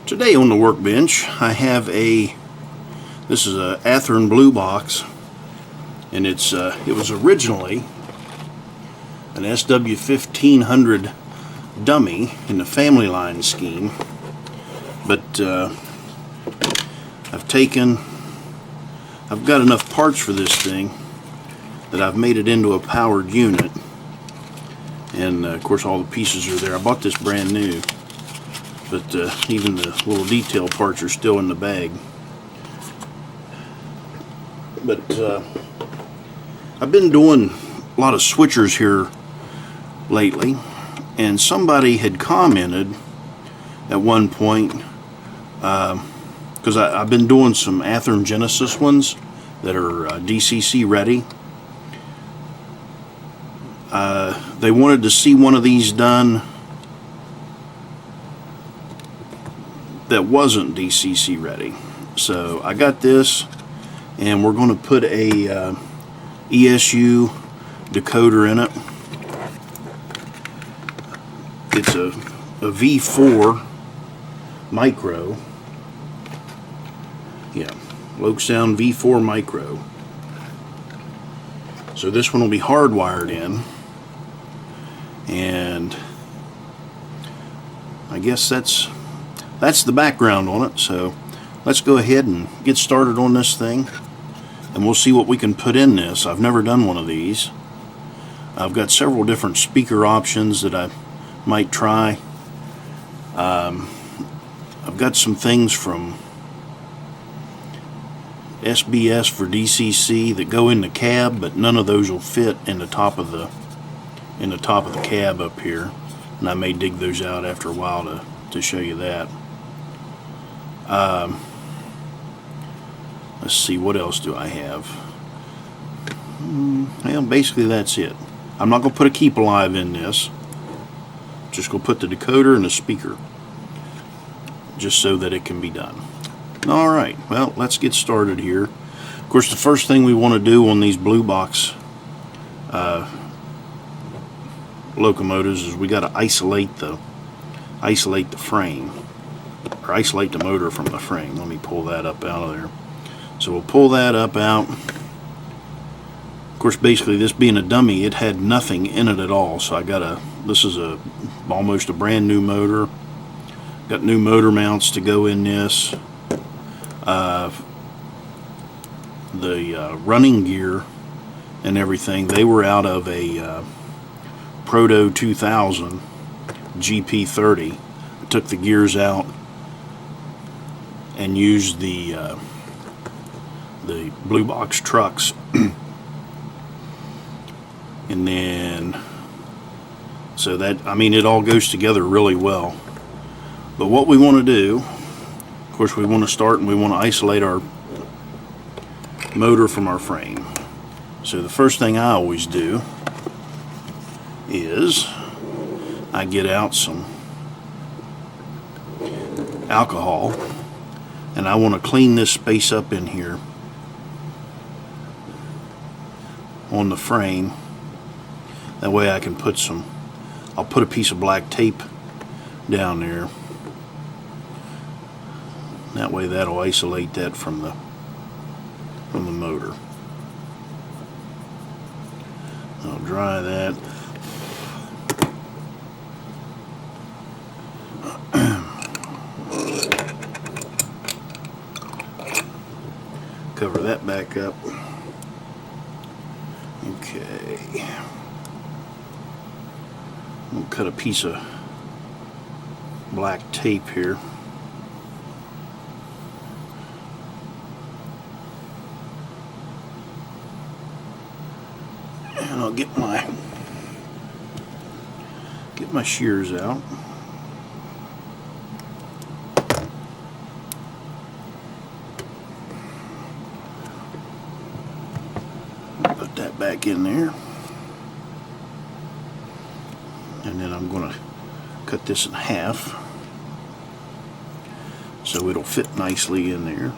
Today on the workbench I have this is a Athearn blue box, and it was originally an SW1500 dummy in the family line scheme, but I've got enough parts for this thing that I've made it into a powered unit, and of course all the pieces are there. I bought this brand new, but even the little detail parts are still in the bag. But I've been doing a lot of switchers here lately, and somebody had commented at one point, because I've been doing some Athearn Genesis ones that are DCC ready. They wanted to see one of these done that wasn't DCC ready. So I got this, and we're going to put a ESU decoder in it. It's a V4 micro. Yeah, Lokesound V4 micro. So this one will be hardwired in, and I guess that's the background on it. So let's go ahead and get started on this thing, and we'll see what we can put in this. I've never done one of these. I've got several different speaker options that I might try. I've got some things from SBS for DCC that go in the cab, but none of those will fit in the top of the cab up here, and I may dig those out after a while to show you that. Let's see, what else do I have? Well, basically that's it. I'm not going to put a keep alive in this. Just going to put the decoder and the speaker, just so that it can be done. Alright, well, let's get started here. Of course, the first thing we want to do on these blue box locomotives is we got to isolate the frame, or isolate the motor from the frame. Let me pull that up out of there. So we'll pull that up out. Of course, basically, this being a dummy, it had nothing in it at all. So this is almost a brand new motor. Got new motor mounts to go in this. The running gear and everything, they were out of a Proto 2000 GP30. I took the gears out and used the blue box trucks. And then, so that, I mean, it all goes together really well. But what we want to do, of course, we want to start and we want to isolate our motor from our frame. So the first thing I always do is I get out some alcohol, and I want to clean this space up in here on the frame. That way I can I'll put a piece of black tape down there. That way that'll isolate that from the motor. I'll dry that. Cover that back up. Okay. We'll cut a piece of black tape here. And I'll get my shears out. Put that back in there. And then I'm going to cut this in half so it'll fit nicely in there.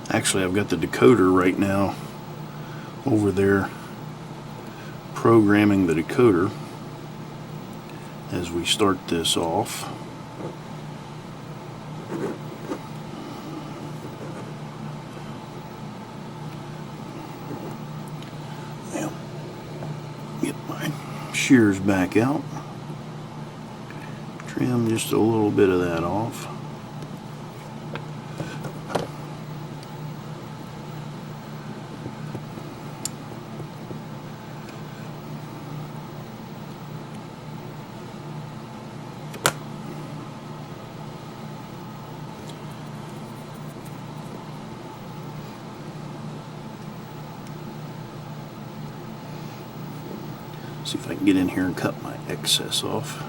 Actually, I've got the decoder right now over there programming the decoder as we start this off. Now, get my shears back out. Trim just a little bit of that off. See if I can get in here and cut my excess off.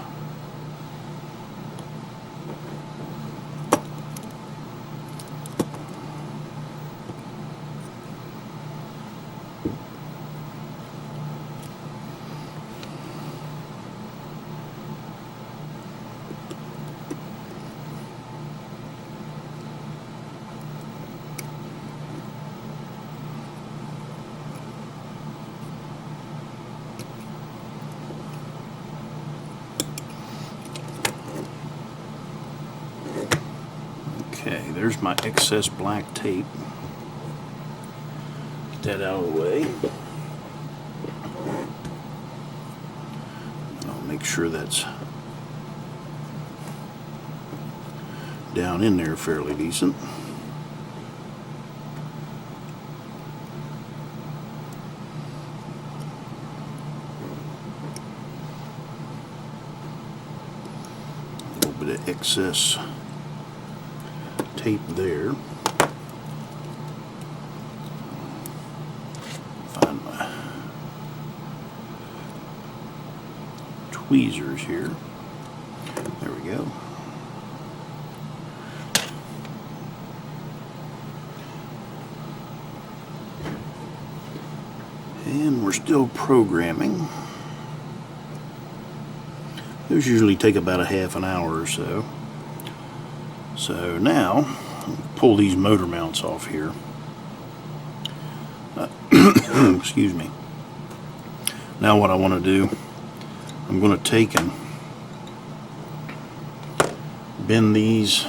Okay, there's my excess black tape. Get that out of the way. I'll make sure that's down in there fairly decent. A little bit of excess tape there. Find my tweezers here. There we go. And we're still programming. Those usually take about a half an hour or so. So now, pull these motor mounts off here. Excuse me. Now what I want to do, I'm going to take and bend these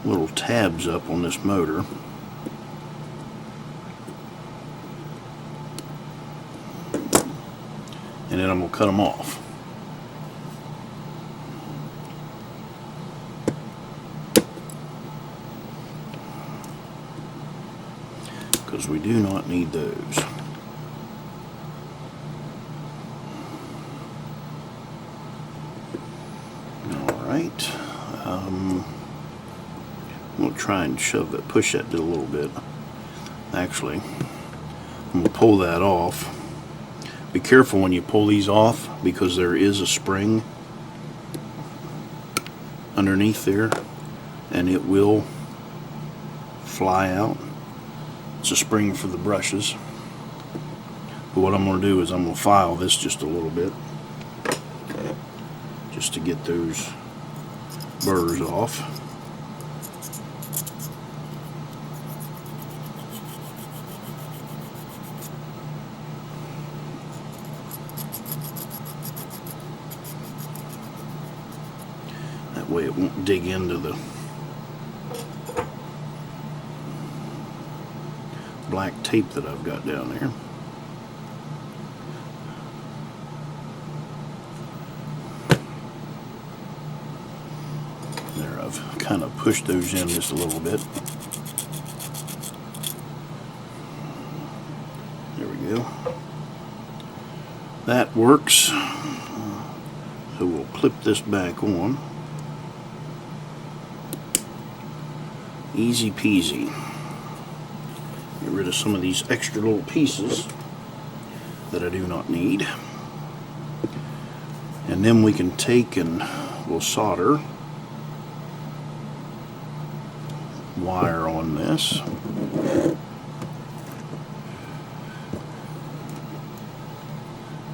little tabs up on this motor. And then I'm going to cut them off. Because we do not need those. Alright. I'm going to try and push that a little bit. Actually, I'm going to pull that off. Be careful when you pull these off because there is a spring underneath there and it will fly out. It's a spring for the brushes. But what I'm going to do is I'm going to file this just a little bit just to get those burrs off. That way it won't dig into the black tape that I've got down there. There, I've kind of pushed those in just a little bit. There we go. That works. So we'll clip this back on. Easy peasy. Get rid of some of these extra little pieces that I do not need. And then we can take and we'll solder wire on this.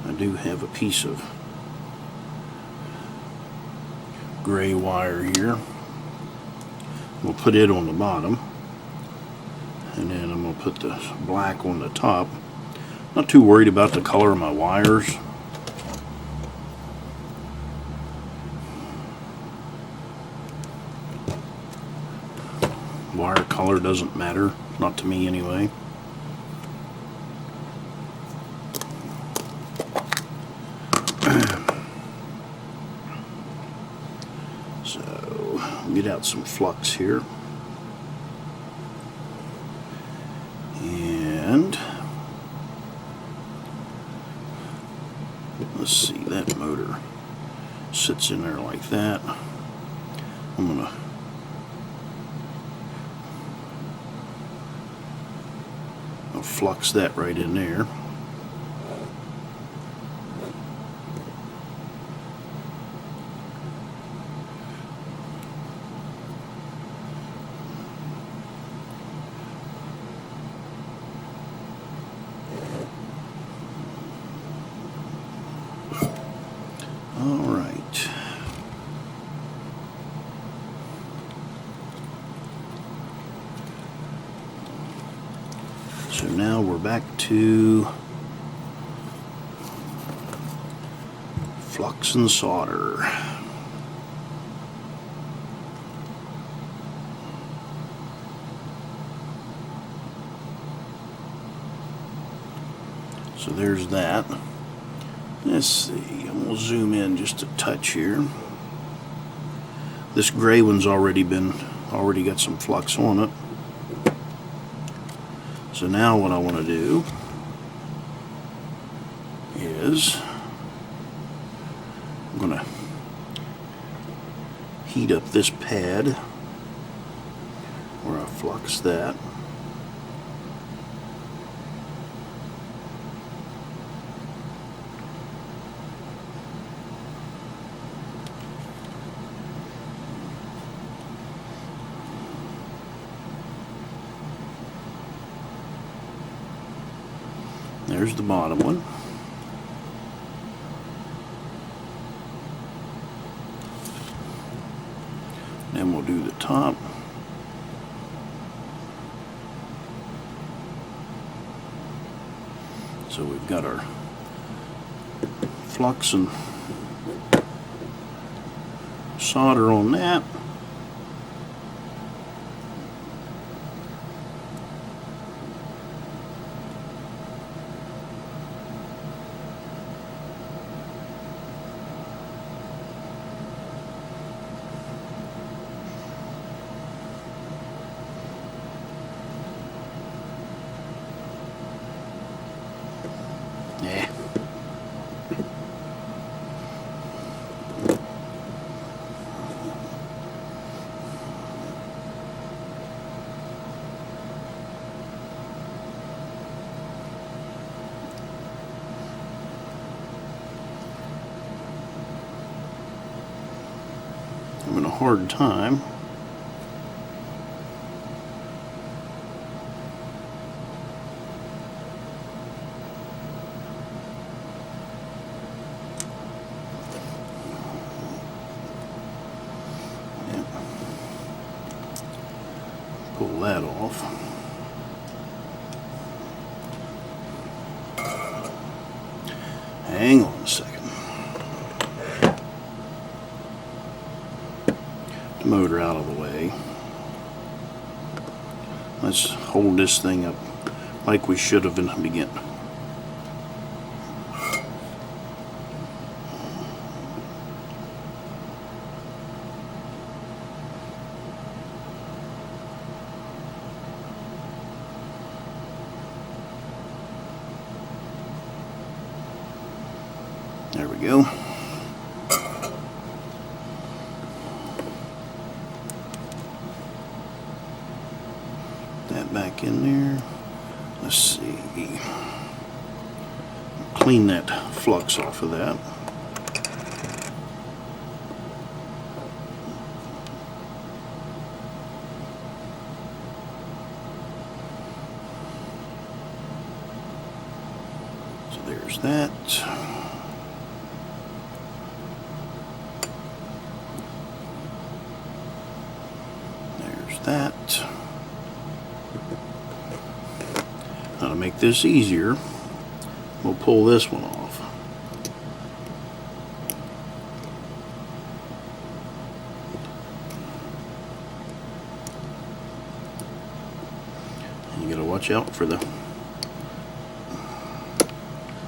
I do have a piece of gray wire here. We'll put it on the bottom, and then I'm going to put the black on the top. Not too worried about the color of my wires. Wire color doesn't matter, not to me anyway. So, get out some flux here. And let's see, that motor sits in there like that. I'm going to flux that right in there. All right. So now we're back to flux and solder. So there's that. Let's see, and we'll zoom in just a touch here. This gray one's already got some flux on it. So now what I want to do is I'm going to heat up this pad where I flux that. There's the bottom one. Then we'll do the top. So we've got our flux and solder on that. Yeah. I'm having a hard time pull that off. Hang on a second. The motor out of the way. Let's hold this thing up like we should have in the beginning. There we go. That back in there. Let's see. Clean that flux off of that. So there's that. There's that. Now to make this easier, we'll pull this one off. And you gotta watch out for the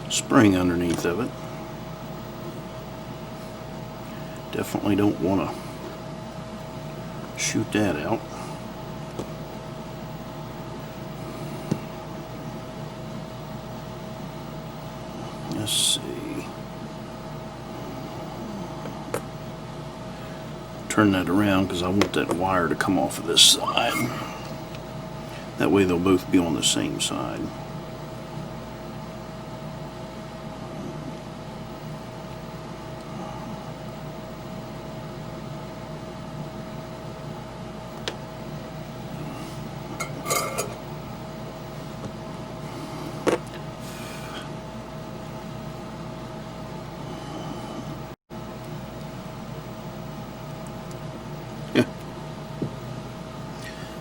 spring underneath of it. Definitely don't want to shoot that out. Let's see. Turn that around because I want that wire to come off of this side. That way they'll both be on the same side.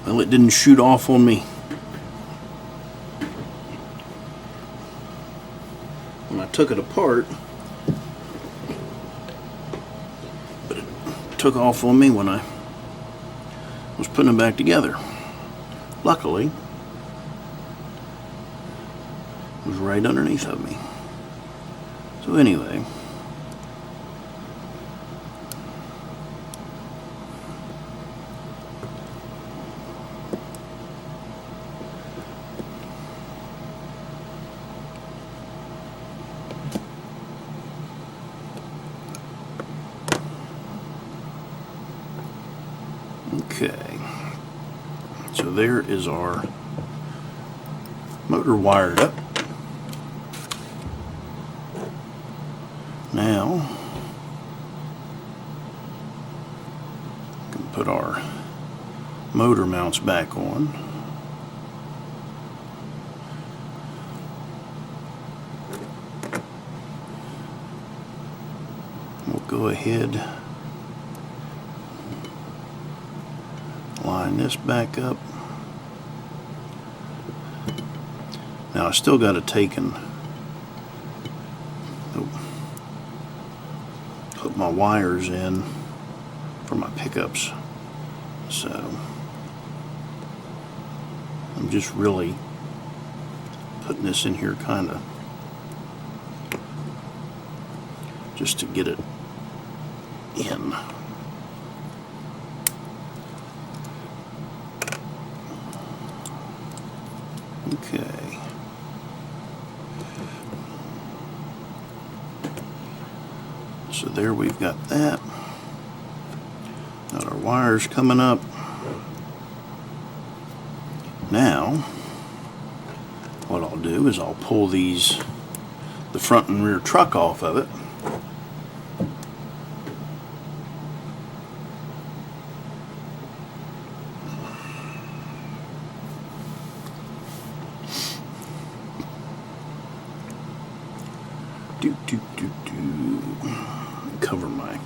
Well, it didn't shoot off on me when I took it apart, but it took off on me when I was putting it back together. Luckily, it was right underneath of me. So anyway, okay, so there is our motor wired up. Now, we can put our motor mounts back on. We'll go ahead, line this back up. Now I still got to take and put my wires in for my pickups, so I'm just really putting this in here kind of just to get it in. Okay. So there we've got that. Got our wires coming up. Now, what I'll do is I'll pull these, the front and rear truck off of it. Cover my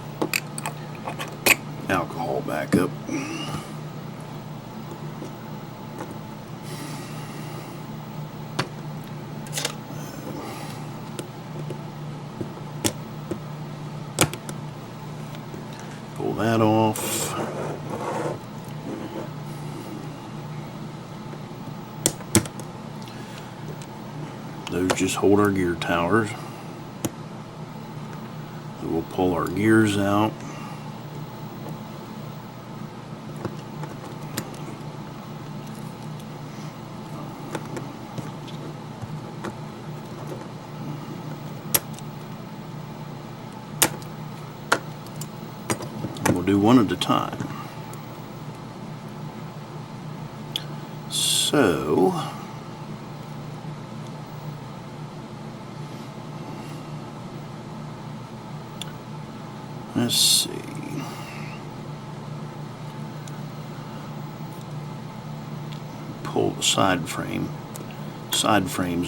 alcohol back up. Pull that off. Those just hold our gear towers. We'll pull our gears out. And we'll do one at a time. So, let's see. Pull the side frames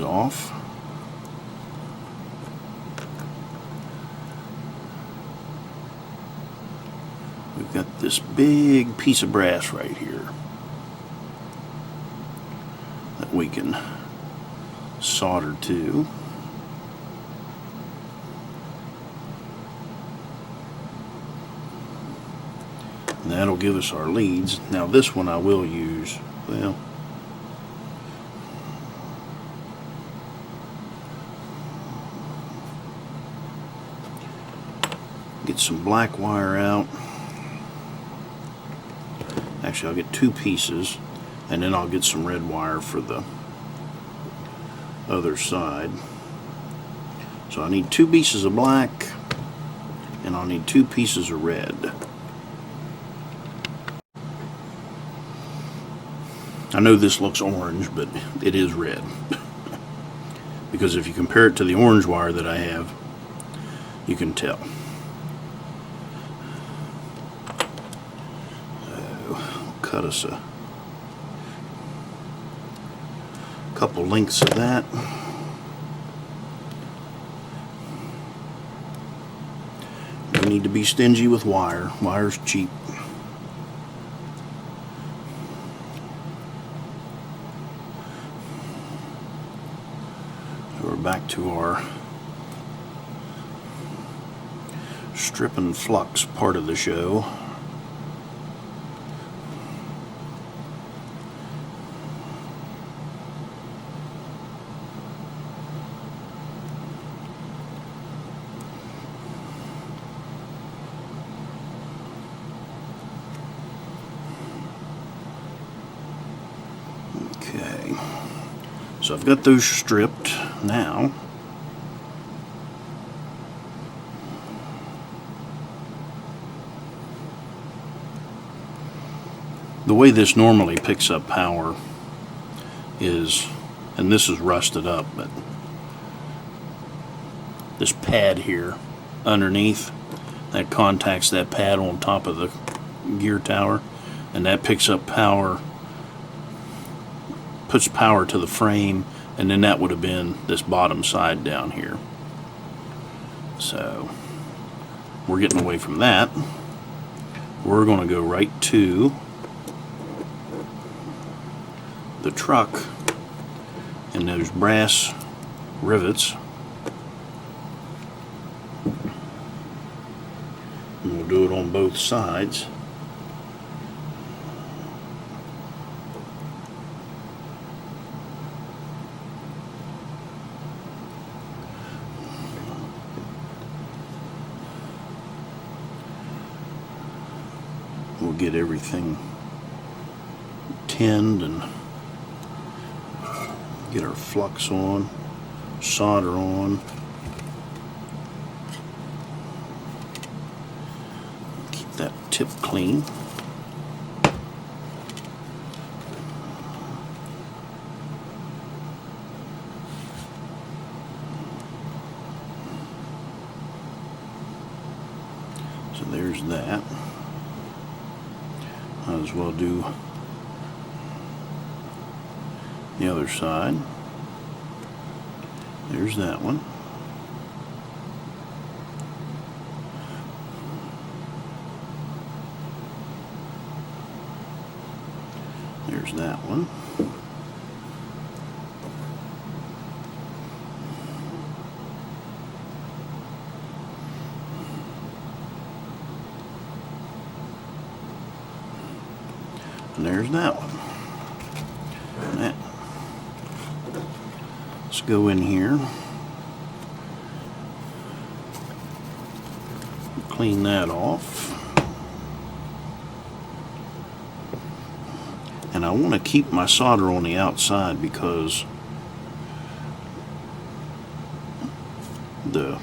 off. We've got this big piece of brass right here that we can solder to. And that'll give us our leads. Now this one I will use, well, get some black wire out. Actually, I'll get 2 pieces, and then I'll get some red wire for the other side. So I need 2 pieces of black, and I'll need 2 pieces of red. I know this looks orange, but it is red. Because if you compare it to the orange wire that I have, you can tell. Cut us a couple lengths of that. We need to be stingy with wire. Wire's cheap. We're back to our strip and flux part of the show. Okay, so I've got those stripped now. The way this normally picks up power is, and this is rusted up, but this pad here underneath, that contacts that pad on top of the gear tower, and that picks up power, puts power to the frame, and then that would have been this bottom side down here. So we're getting away from that. We're going to go right to the truck and those brass rivets, and we'll do it on both sides. We'll get everything tinned and get our flux on, solder on. Keep that tip clean. So there's that. Might as well do the other side. There's that one. There's that one. And there's that one. That. Let's go in here, clean that off, and I want to keep my solder on the outside because the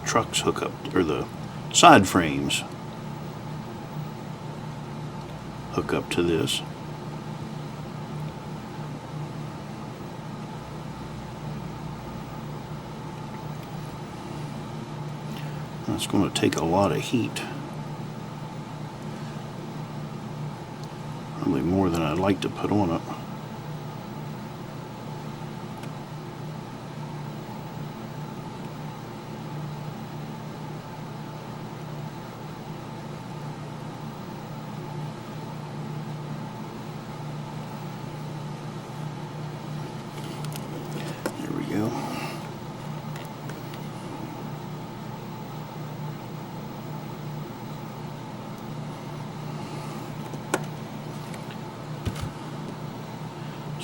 trucks hook up, or the side frames hook up to this. That's going to take a lot of heat. Probably more than I'd like to put on it.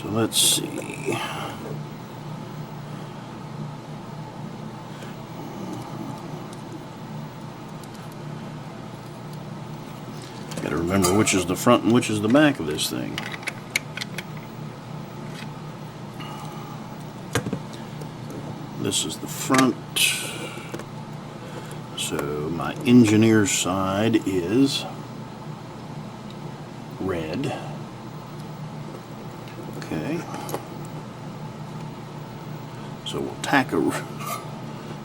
So let's see. Got to remember which is the front and which is the back of this thing. This is the front. So my engineer's side is red. Okay. So we'll tack a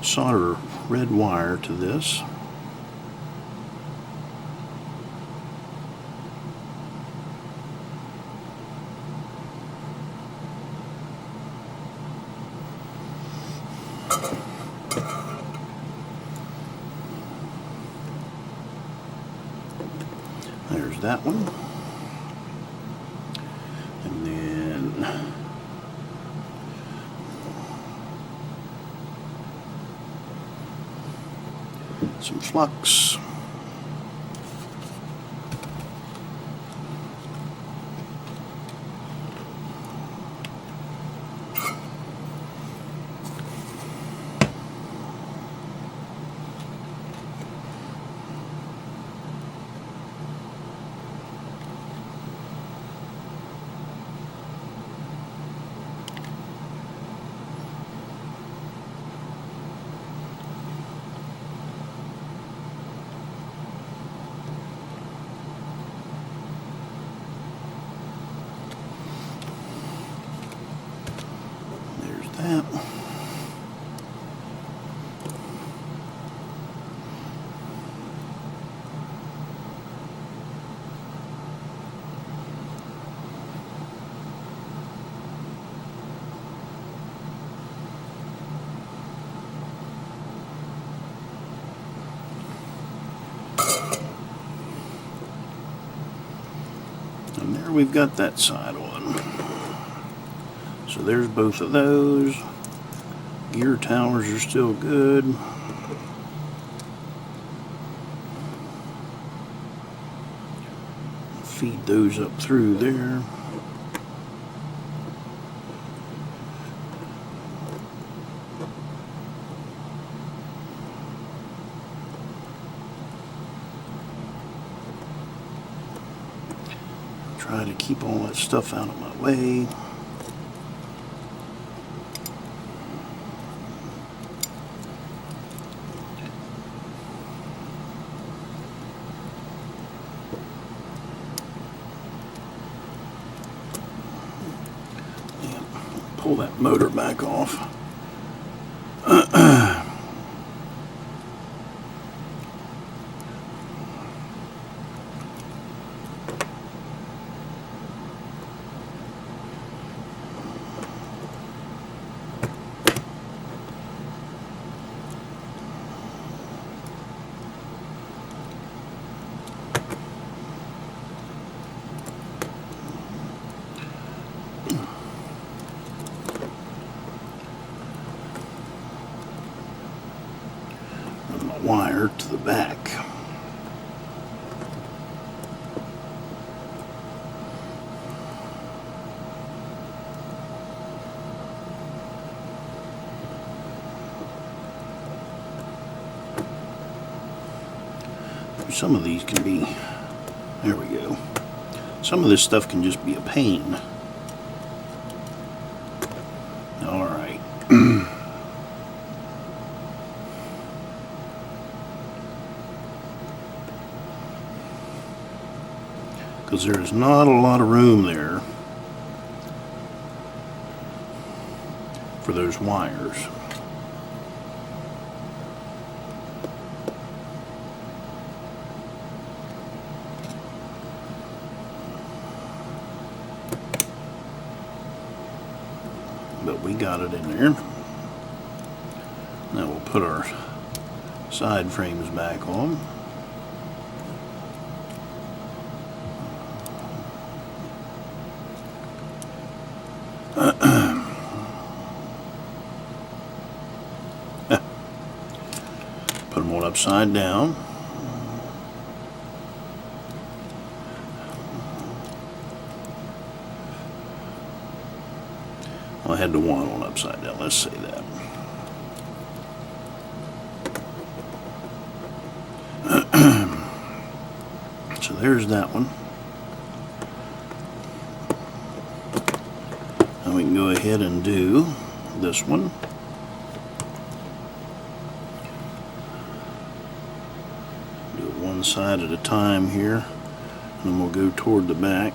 solder red wire to this. There's that one. And then some flux. That. And there we've got that side on. So there's both of those. Gear towers are still good. Feed those up through there. Try to keep all that stuff out of my way. Pull that motor back off. Wire to the back. Some of these can be, there we go. Some of this stuff can just be a pain. All right. Because there is not a lot of room there for those wires. But we got it in there. Now we'll put our side frames back on. Put them all upside down. Well, I had the 1 on upside down, let's say that. So there's that one. Now we can go ahead and do this one. Do it one side at a time here, and then we'll go toward the back.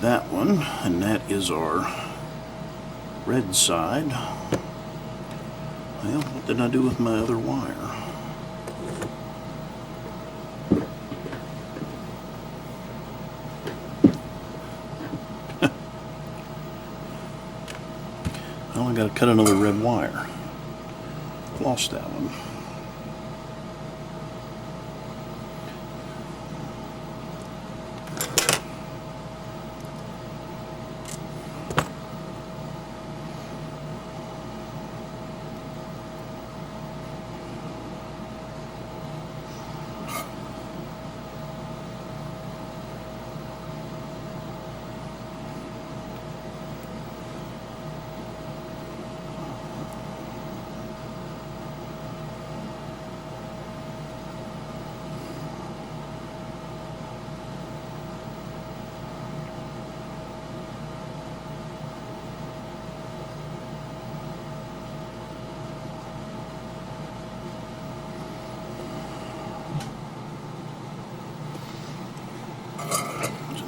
That one, and that is our red side. Well, what did I do with my other wire? Well, I gotta cut another red wire. Lost that one.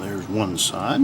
There's one side.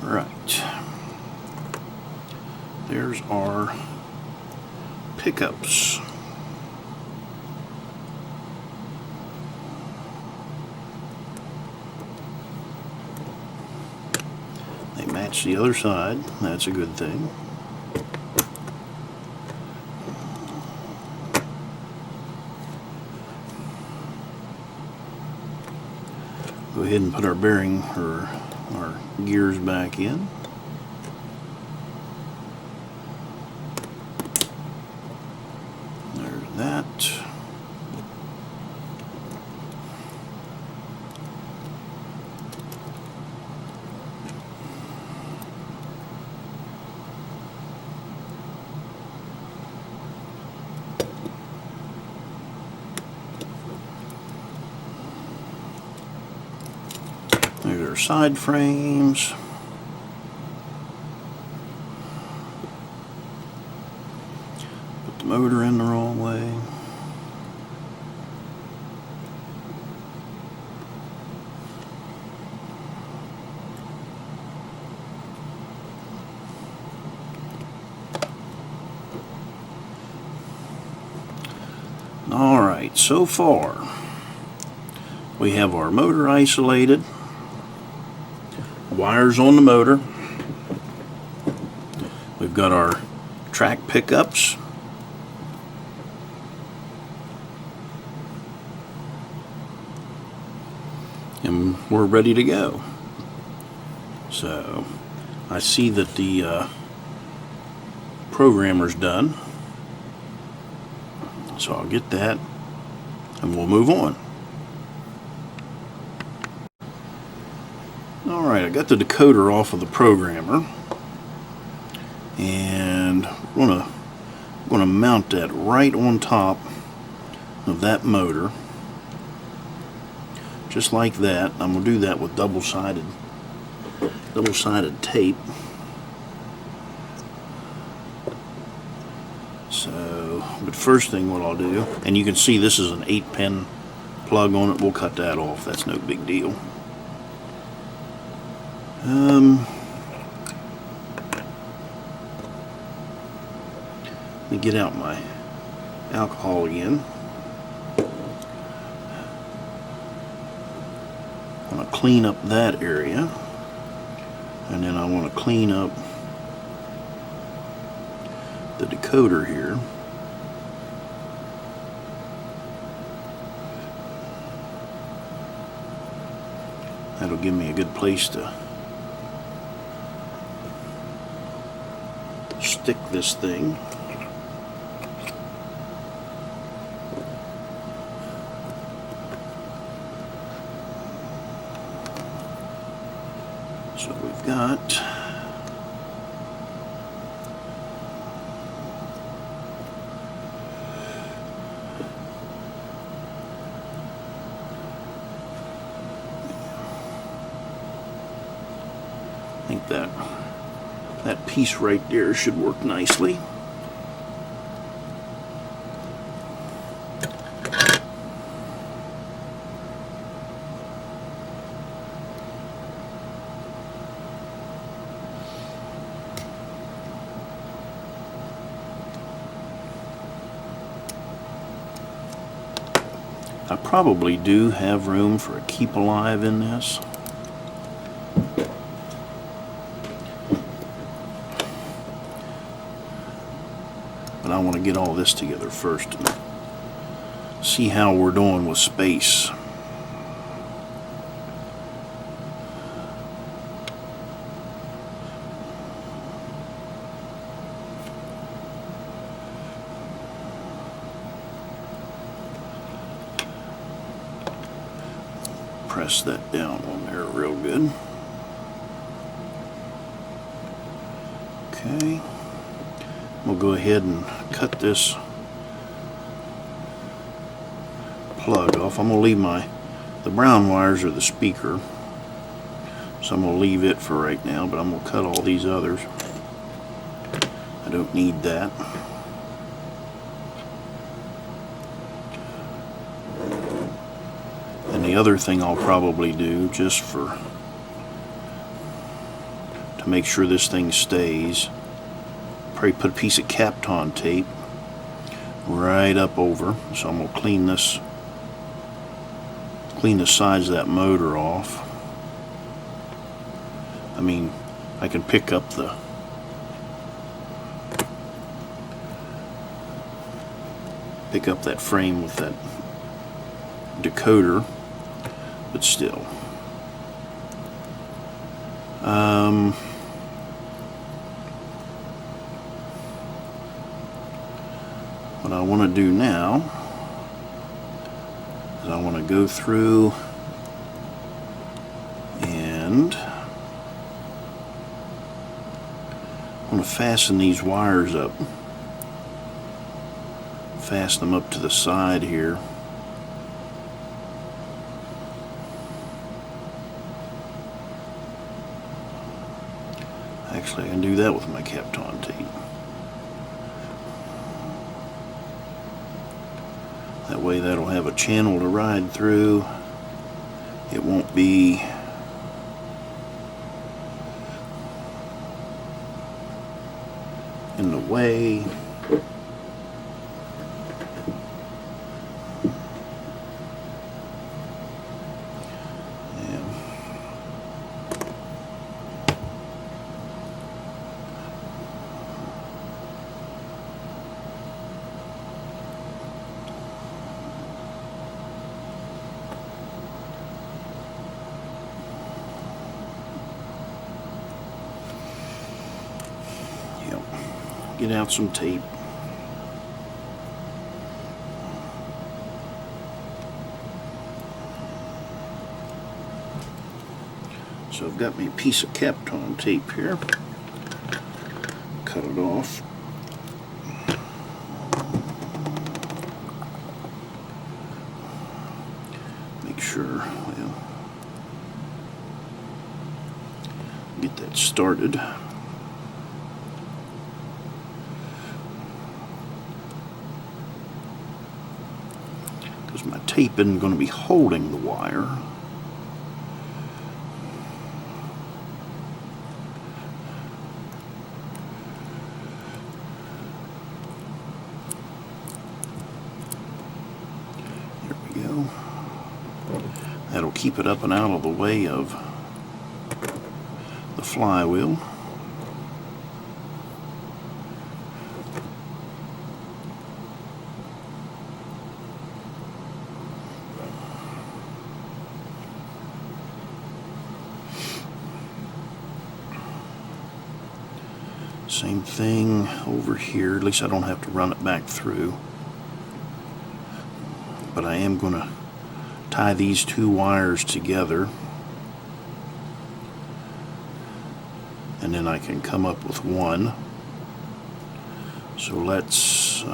Right. There's our pickups. They match the other side. That's a good thing. Go ahead and put our bearing or our gears back in. There's that. There's our side frames. Put the motor in the wrong way. Alright, so far we have our motor isolated, wires on the motor, we've got our track pickups, and we're ready to go. So I see that the programmer's done. So I'll get that and we'll move on. Alright, I got the decoder off of the programmer, and I'm gonna mount that right on top of that motor, just like that. I'm gonna do that with double-sided tape. So, but first thing what I'll do, and you can see this is an 8-pin plug on it, we'll cut that off, that's no big deal. Let me get out my alcohol again. I want to clean up that area, and then I want to clean up the decoder here. That'll give me a good place to stick this thing. So we've got I think that piece right there should work nicely. I probably do have room for a keep alive in this. But I want to get all this together first and see how we're doing with space. Press that down on there real good. Okay. We'll go ahead and cut this plug off. I'm going to leave the brown wires are the speaker, so I'm going to leave it for right now, but I'm going to cut all these others. I don't need that. And the other thing I'll probably do, just to make sure this thing stays, probably put a piece of Kapton tape right up over. So I'm going to clean the sides of that motor off. I mean, I can pick up that frame with that decoder, but still. What I want to do now is I want to go through and I want to fasten these wires up. Fasten them up to the side here. Actually, I can do that with my Kapton tape. That way that'll have a channel to ride through. It won't be in the way. Get out some tape. So I've got me a piece of Kapton tape here. Cut it off. Make sure, well, get that started. Because my tape isn't going to be holding the wire. There we go. That'll keep it up and out of the way of the flywheel. Same thing over here, at least I don't have to run it back through. But I am going to tie these two wires together, and then I can come up with one. So let's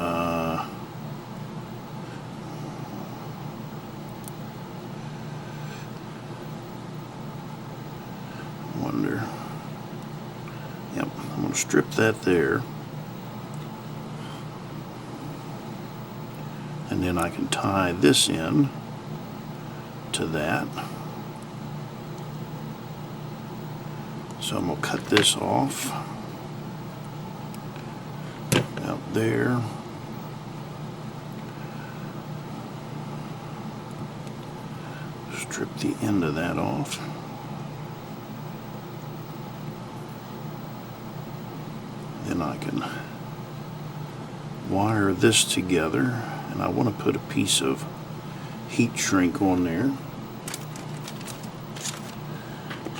wonder. Yep, I'm going to strip that there, and then I can tie this in to that. So I'm going to cut this off out there. Strip the end of that off. Then I can wire this together, and I want to put a piece of heat shrink on there.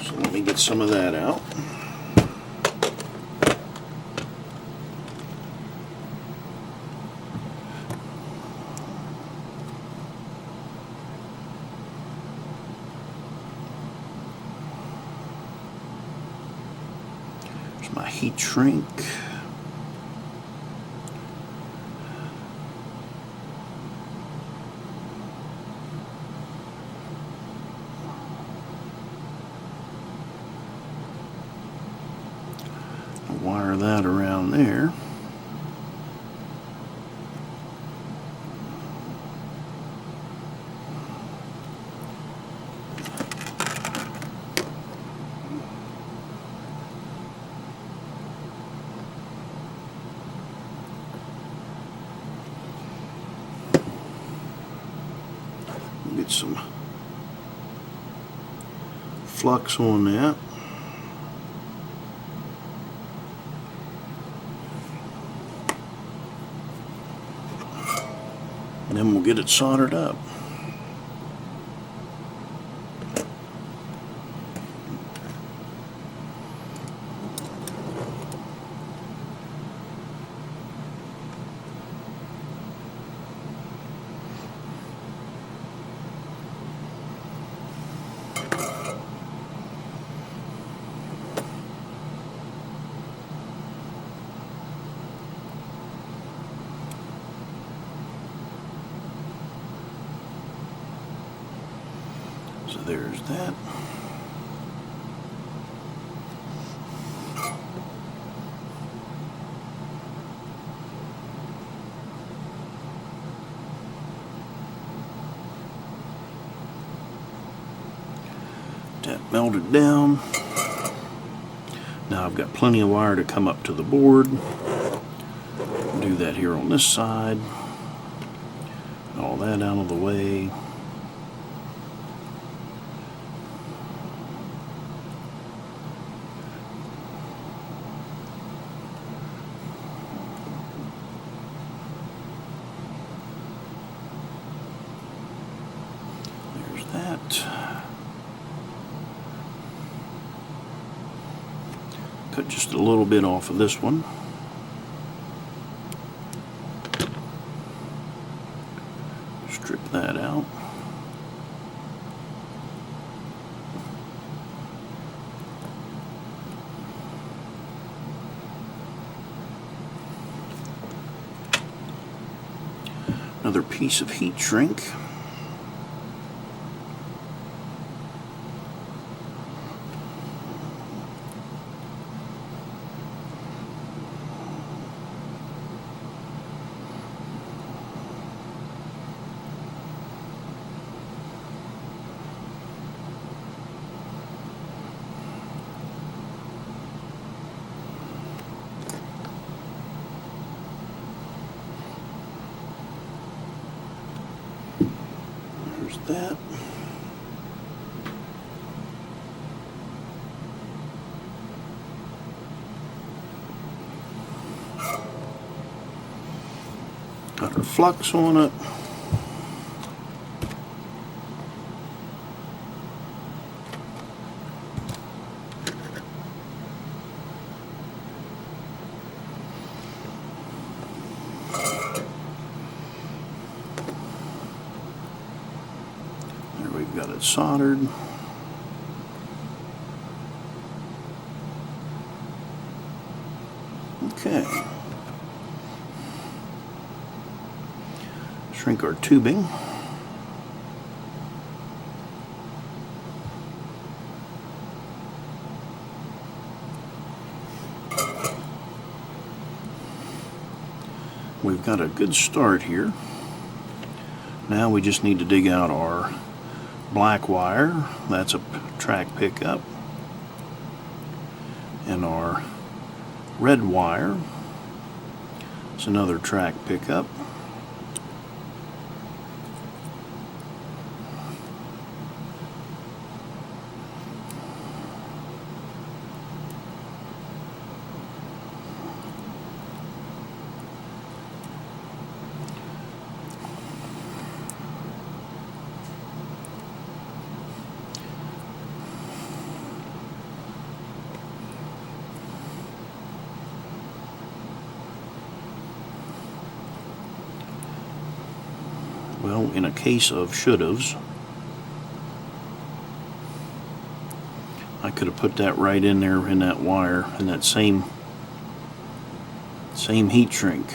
So let me get some of that out. There's my heat shrink. Wire that around there. Get some flux on that. And then we'll get it soldered up. So there's that. that melted down. Now I've got plenty of wire to come up to the board. Do that here on this side. All that out of the way. There's that. Cut just a little bit off of this one. Strip that out. Another piece of heat shrink. There's that. Got our flux on it. There we've got it soldered. Okay. Shrink our tubing. We've got a good start here. Now we just need to dig out our black wire. That's a track pickup. And our red wire. It's another track pickup. Well, in a case of should-haves, I could have put that right in there in that wire, in that same heat shrink.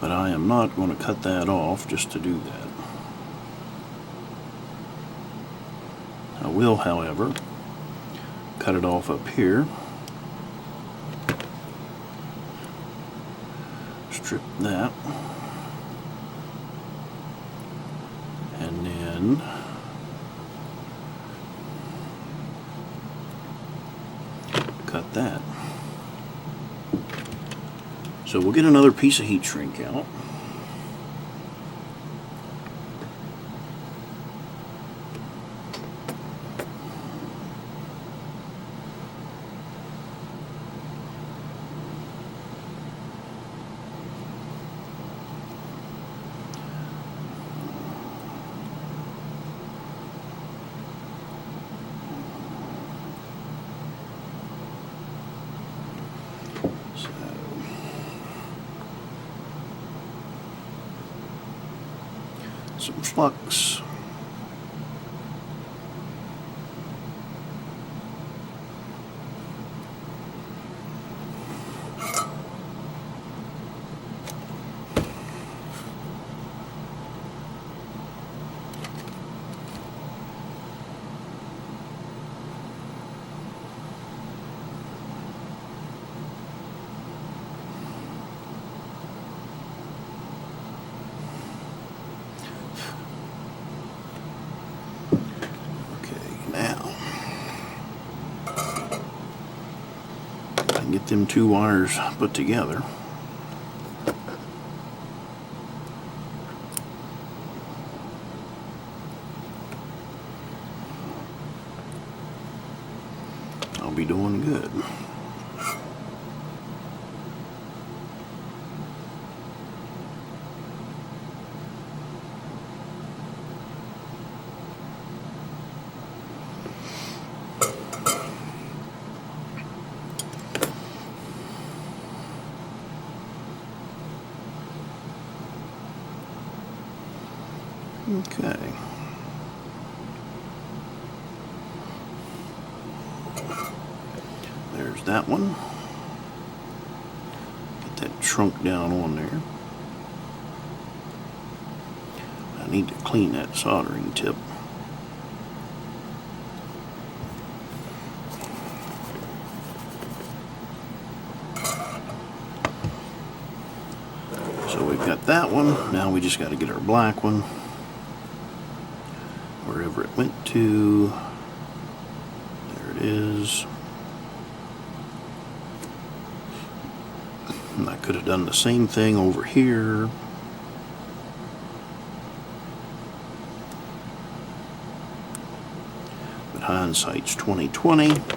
But I am not going to cut that off just to do that. I will, however, cut it off up here. Strip that. And then cut that. So we'll get another piece of heat shrink out. Some flux. them two wires put together. I'll be doing good. Okay. There's that one. Get that trunk down on there. I need to clean that soldering tip. So we've got that one. Now we just got to get our black one. Wherever it went to, there it is. And I could have done the same thing over here. But hindsight's 20/20.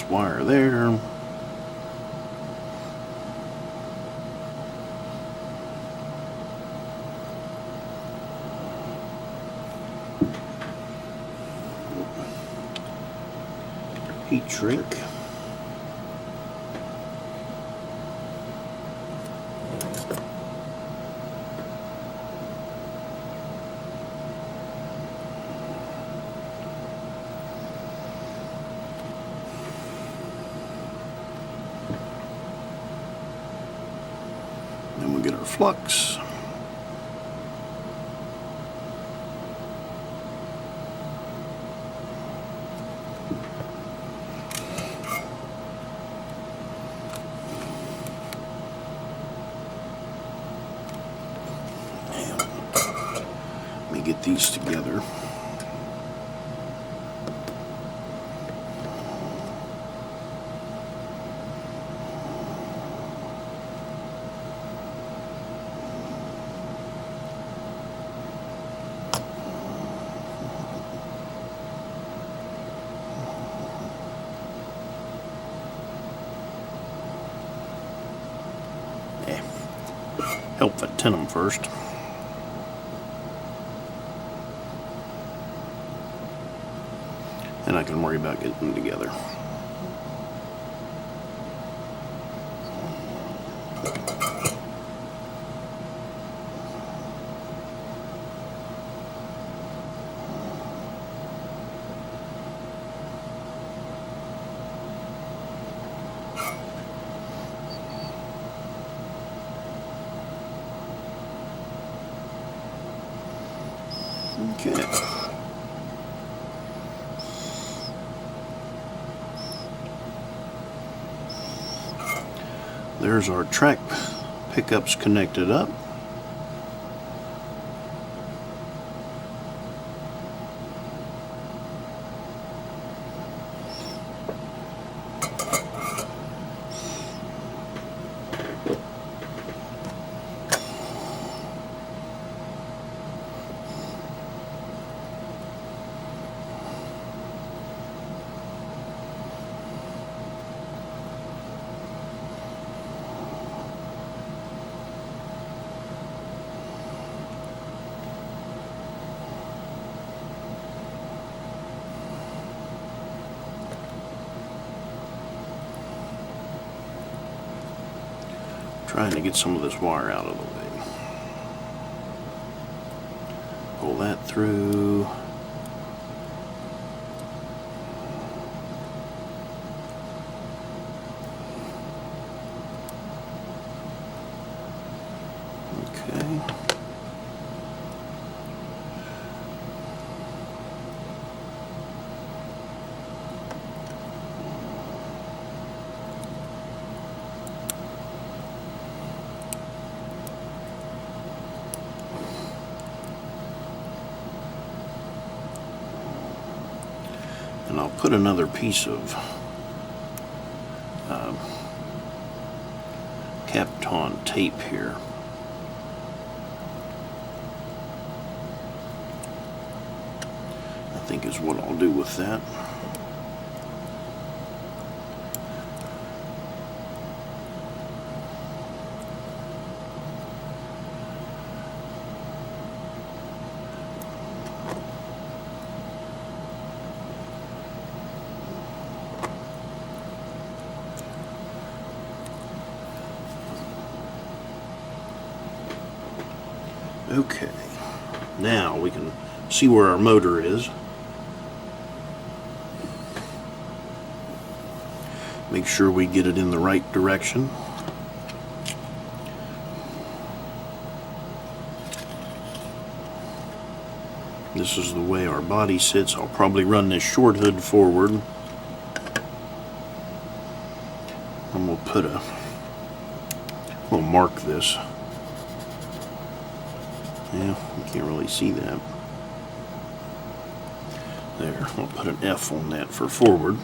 Wire there. Heat shrink. Then we'll get our flux. And let me get these together. Help that tin them first. And I can worry about getting them together. Okay. There's our track pickups connected up. Trying to get some of this wire out of the way. Pull that through. And I'll put another piece of Kapton tape here. I think is what I'll do with that. Okay, now we can see where our motor is. Make sure we get it in the right direction. This is the way our body sits. I'll probably run this short hood forward. I'm going to we'll mark this. Yeah, you can't really see that. There, I'll put an F on that for forward.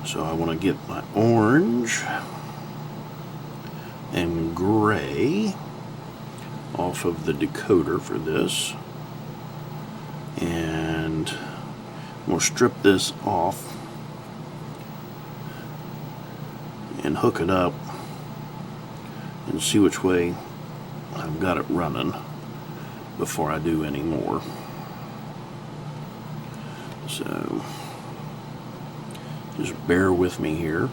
So I want to get my orange and gray off of the decoder for this, and we'll strip this off and hook it up and see which way I've got it running before I do any more. So just bear with me here.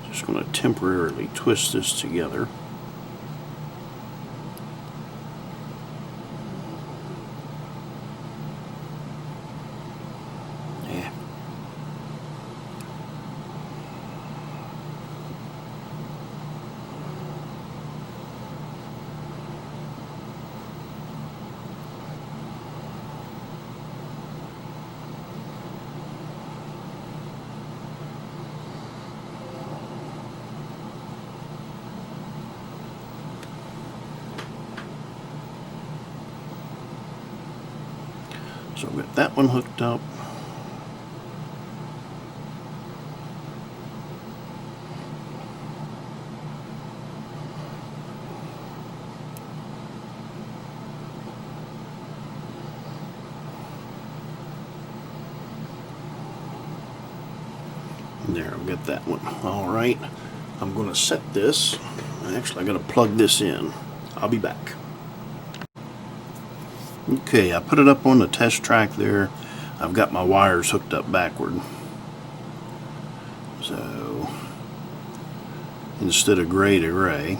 Just going to temporarily twist this together. Yeah. So I've got that one hooked up. There, I've got that one. All right, I'm going to set this. Actually, I got to plug this in. I'll be back. Okay, I put it up on the test track there. I've got my wires hooked up backward. So instead of gray to gray,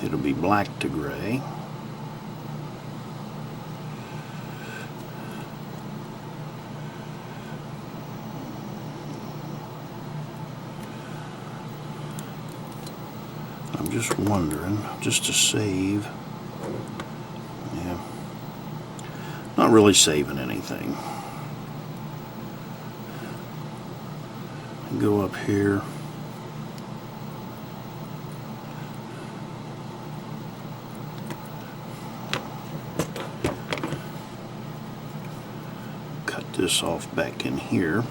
it'll be black to gray. I'm just wondering, just to save, yeah, not really saving anything. Go up here. Cut this off back in here.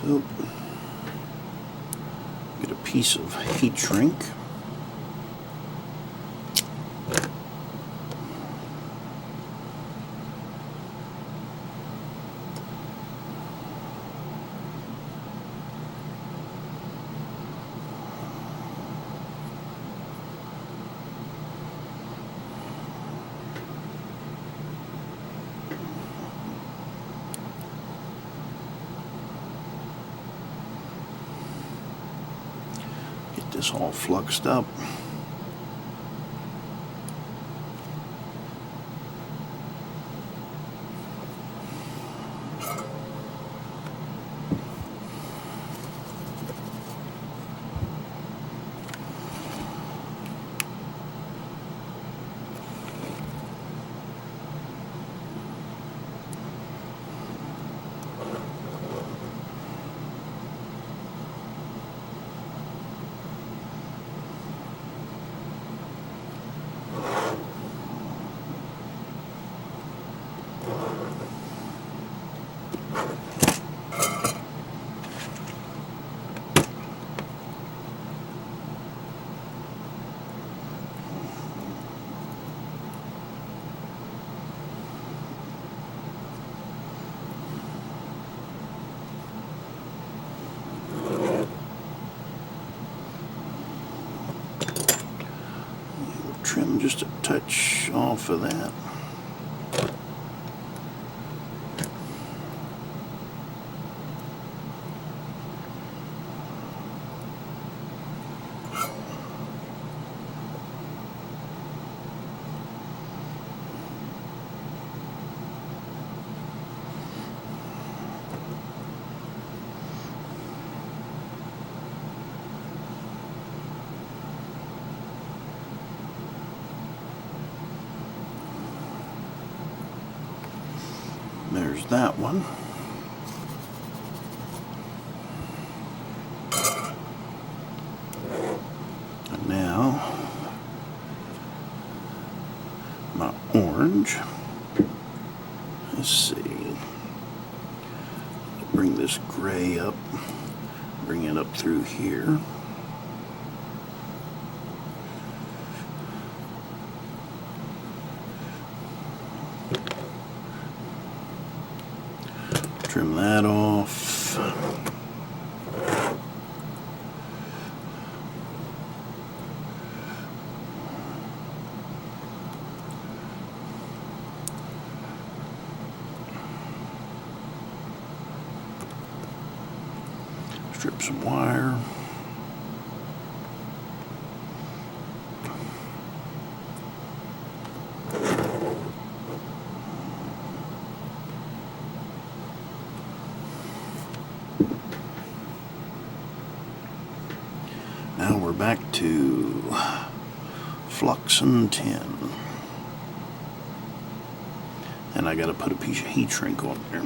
So, get a piece of heat shrink. this all fluxed up. Trim just a touch off of that. There's that one. And now my orange. Let's see. Bring this gray up. Bring it up through here. Trim that off. Strip some wire. Now we're back to flux and tin. And I gotta put a piece of heat shrink on there.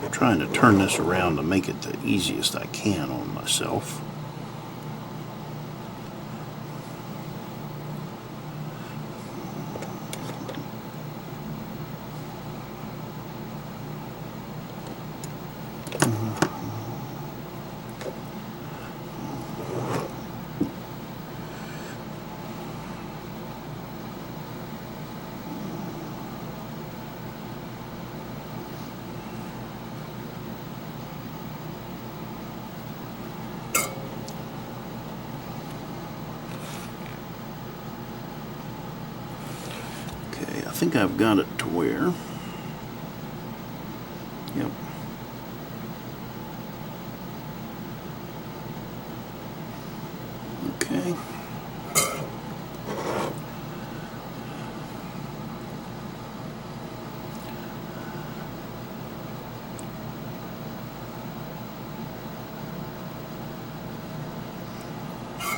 I'm trying to turn this around to make it the easiest I can on myself. I think I've got it to where, yep. Okay.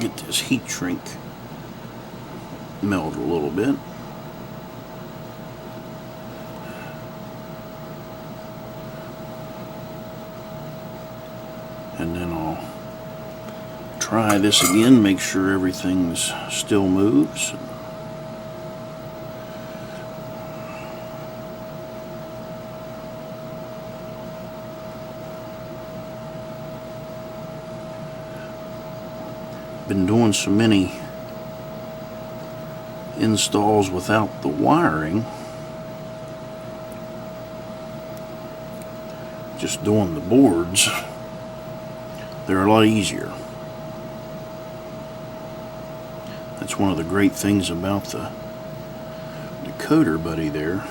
Get this heat shrink melt a little bit. And then I'll try this again, make sure everything's still moves. been doing so many installs without the wiring, just doing the boards, they're a lot easier. That's one of the great things about the decoder buddy there.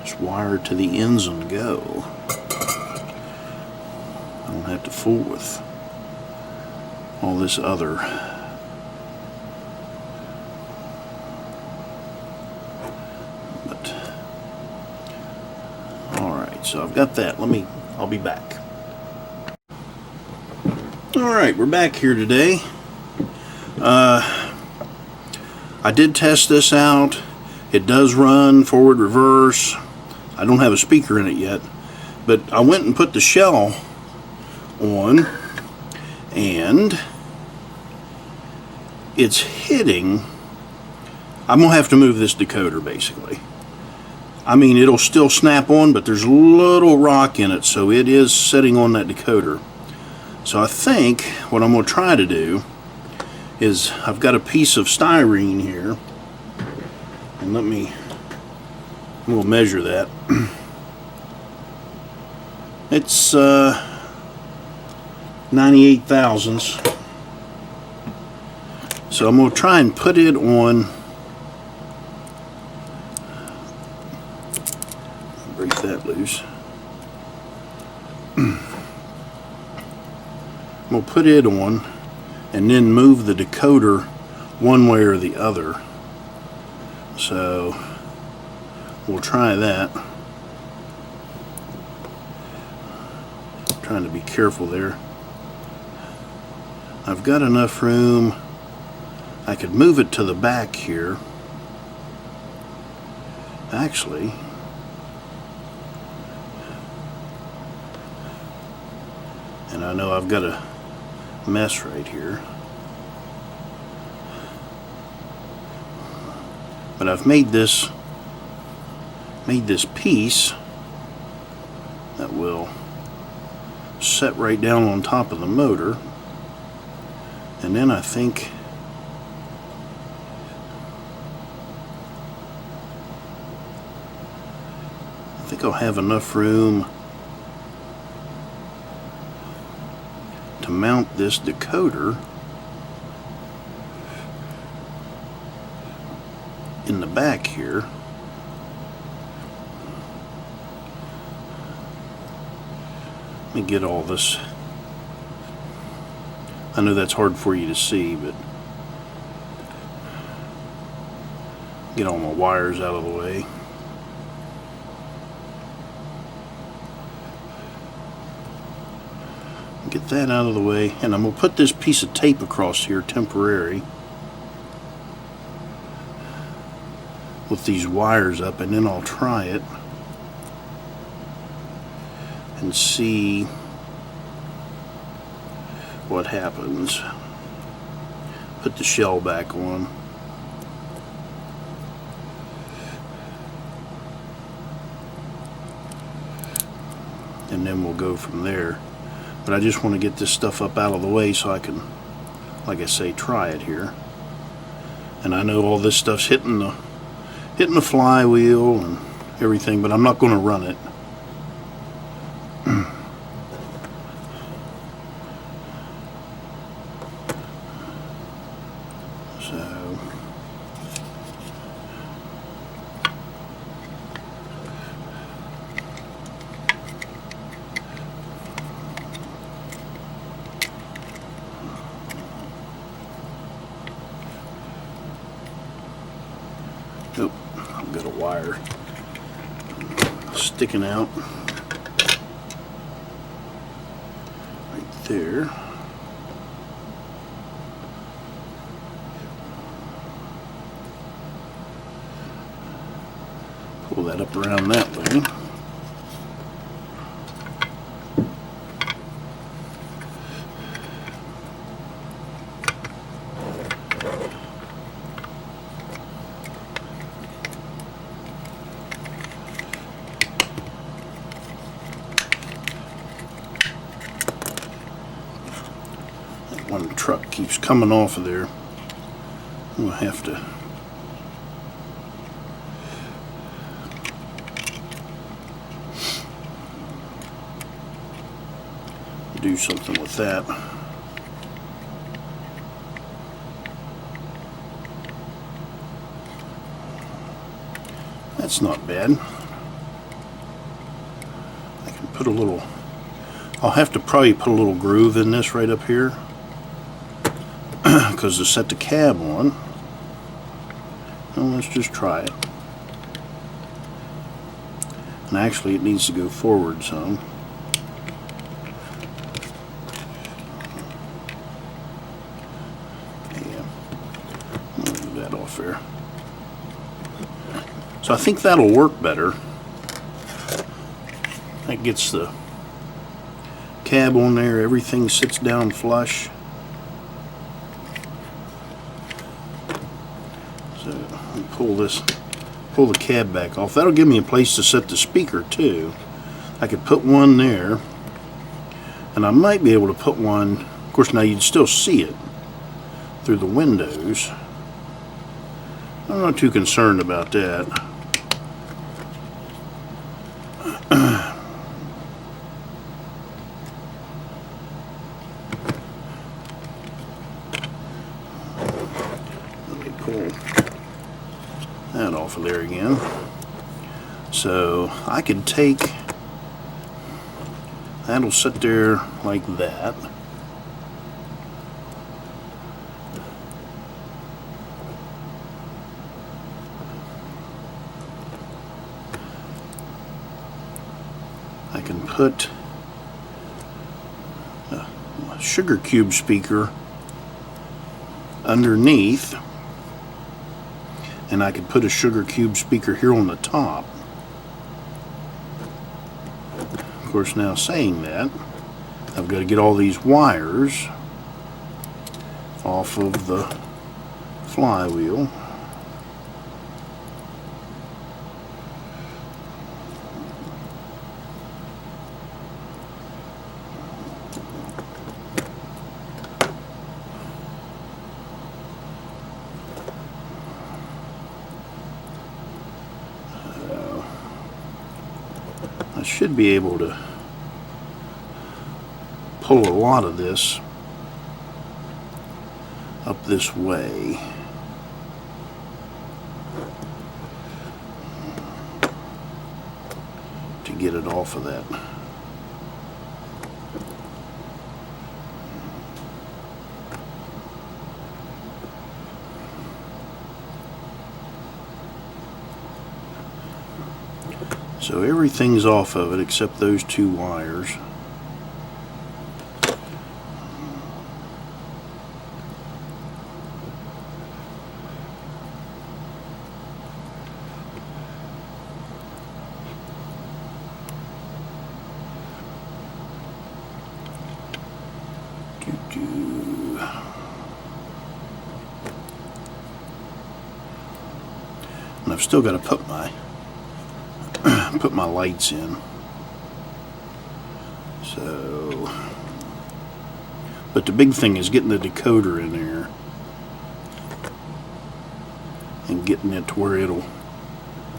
Just wire to the ends and go. I don't have to fool with all this other. But alright, so I've got that. I'll be back. Alright, we're back here today. I did test this out. It does run forward, reverse. I don't have a speaker in it yet, but I went and put the shell on, and it's hitting. I'm gonna have to move this decoder basically. I mean, it'll still snap on, but there's a little rock in it, so it is sitting on that decoder. So I think what I'm gonna try to do is, I've got a piece of styrene here, and I'm gonna measure that. It's 98 thousandths. So I'm gonna try and put it on. Break that loose. I'm gonna put it on and then move the decoder one way or the other. So we'll try that. I'm trying to be careful there. I've got enough room. I could move it to the back here. Actually, and I know I've got a mess right here, but I've made this piece that will set right down on top of the motor, and then I think I'll have enough room to mount this decoder in the back here. Let me get all this. I know that's hard for you to see, but get all my wires out of the way. Get that out of the way, and I'm going to put this piece of tape across here temporary with these wires up, and then I'll try it and see what happens. Put the shell back on. And then we'll go from there. But I just want to get this stuff up out of the way so I can, like I say, try it here. And I know all this stuff's hitting the flywheel and everything, but I'm not going to run it. So oh, I've got a wire sticking out right there. Pull that up around that way. darn truck keeps coming off of there. I'm gonna have to do something with that. That's not bad. I can put a little, I'll have to probably put a little groove in this right up here because to set the cab on. Well, let's just try it. And actually it needs to go forward some. Yeah, move that off there. So I think that'll work better. That gets the cab on there, everything sits down flush. So let me pull the cab back off. That'll give me a place to set the speaker too. I could put one there, and I might be able to put one, of course now you'd still see it through the windows. I'm not too concerned about that. That off of there again. So I could take, that'll sit there like that. I can put a sugar cube speaker underneath, and I could put a sugar cube speaker here on the top. Of course, now saying that, I've got to get all these wires off of the flywheel. I should be able to pull a lot of this up this way. To get it off of that. So everything's off of it except those two wires. And I've still got to put my lights in. So, but the big thing is getting the decoder in there and getting it to where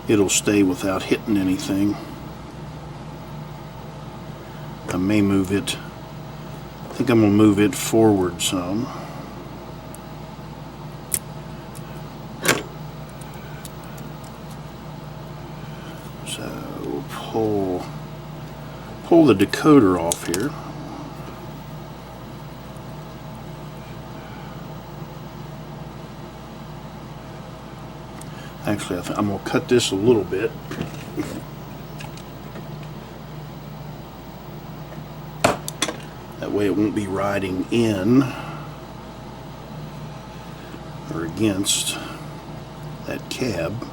it'll stay without hitting anything. I may move it. I think I'm gonna move it forward some. So pull the decoder off here. Actually, I think I'm going to cut this a little bit. That way it won't be riding in or against that cab.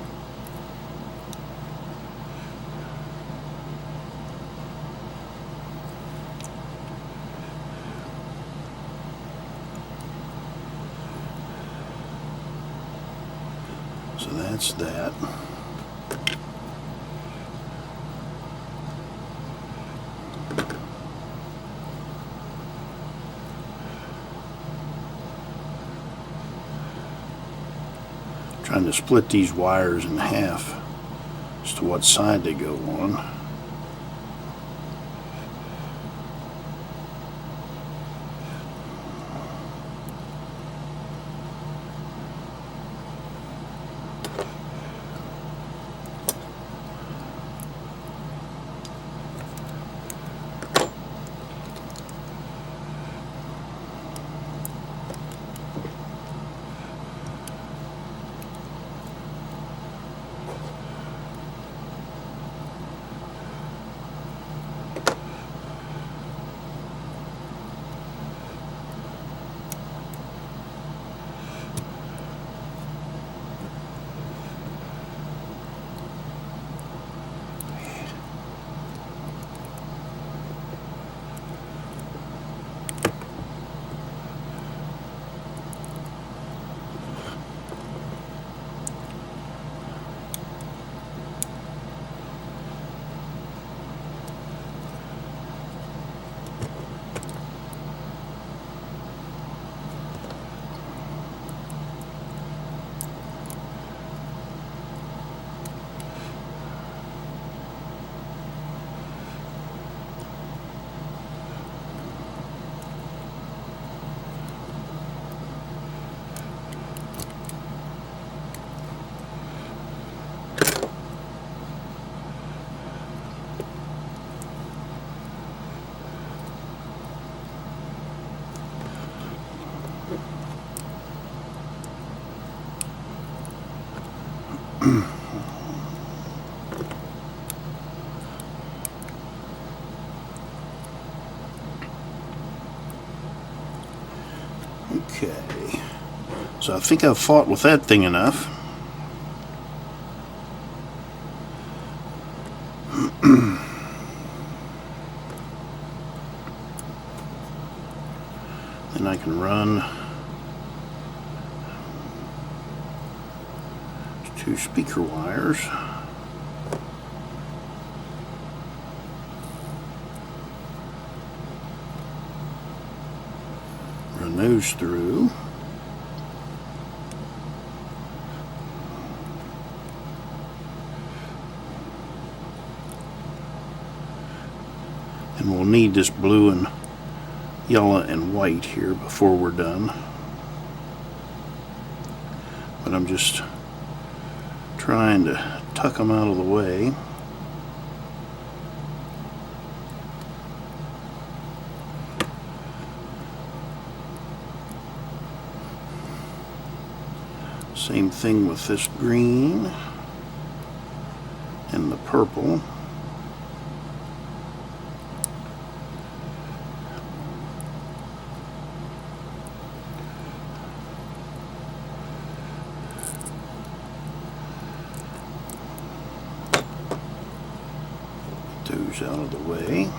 So that's that. Trying to split these wires in half as to what side they go on. Okay, so I think I've fought with that thing enough. Then I can run 2 speaker wires. Run those through. And we'll need this blue and yellow and white here before we're done. But I'm just trying to tuck them out of the way. Same thing with this green and the purple. Those out of the way.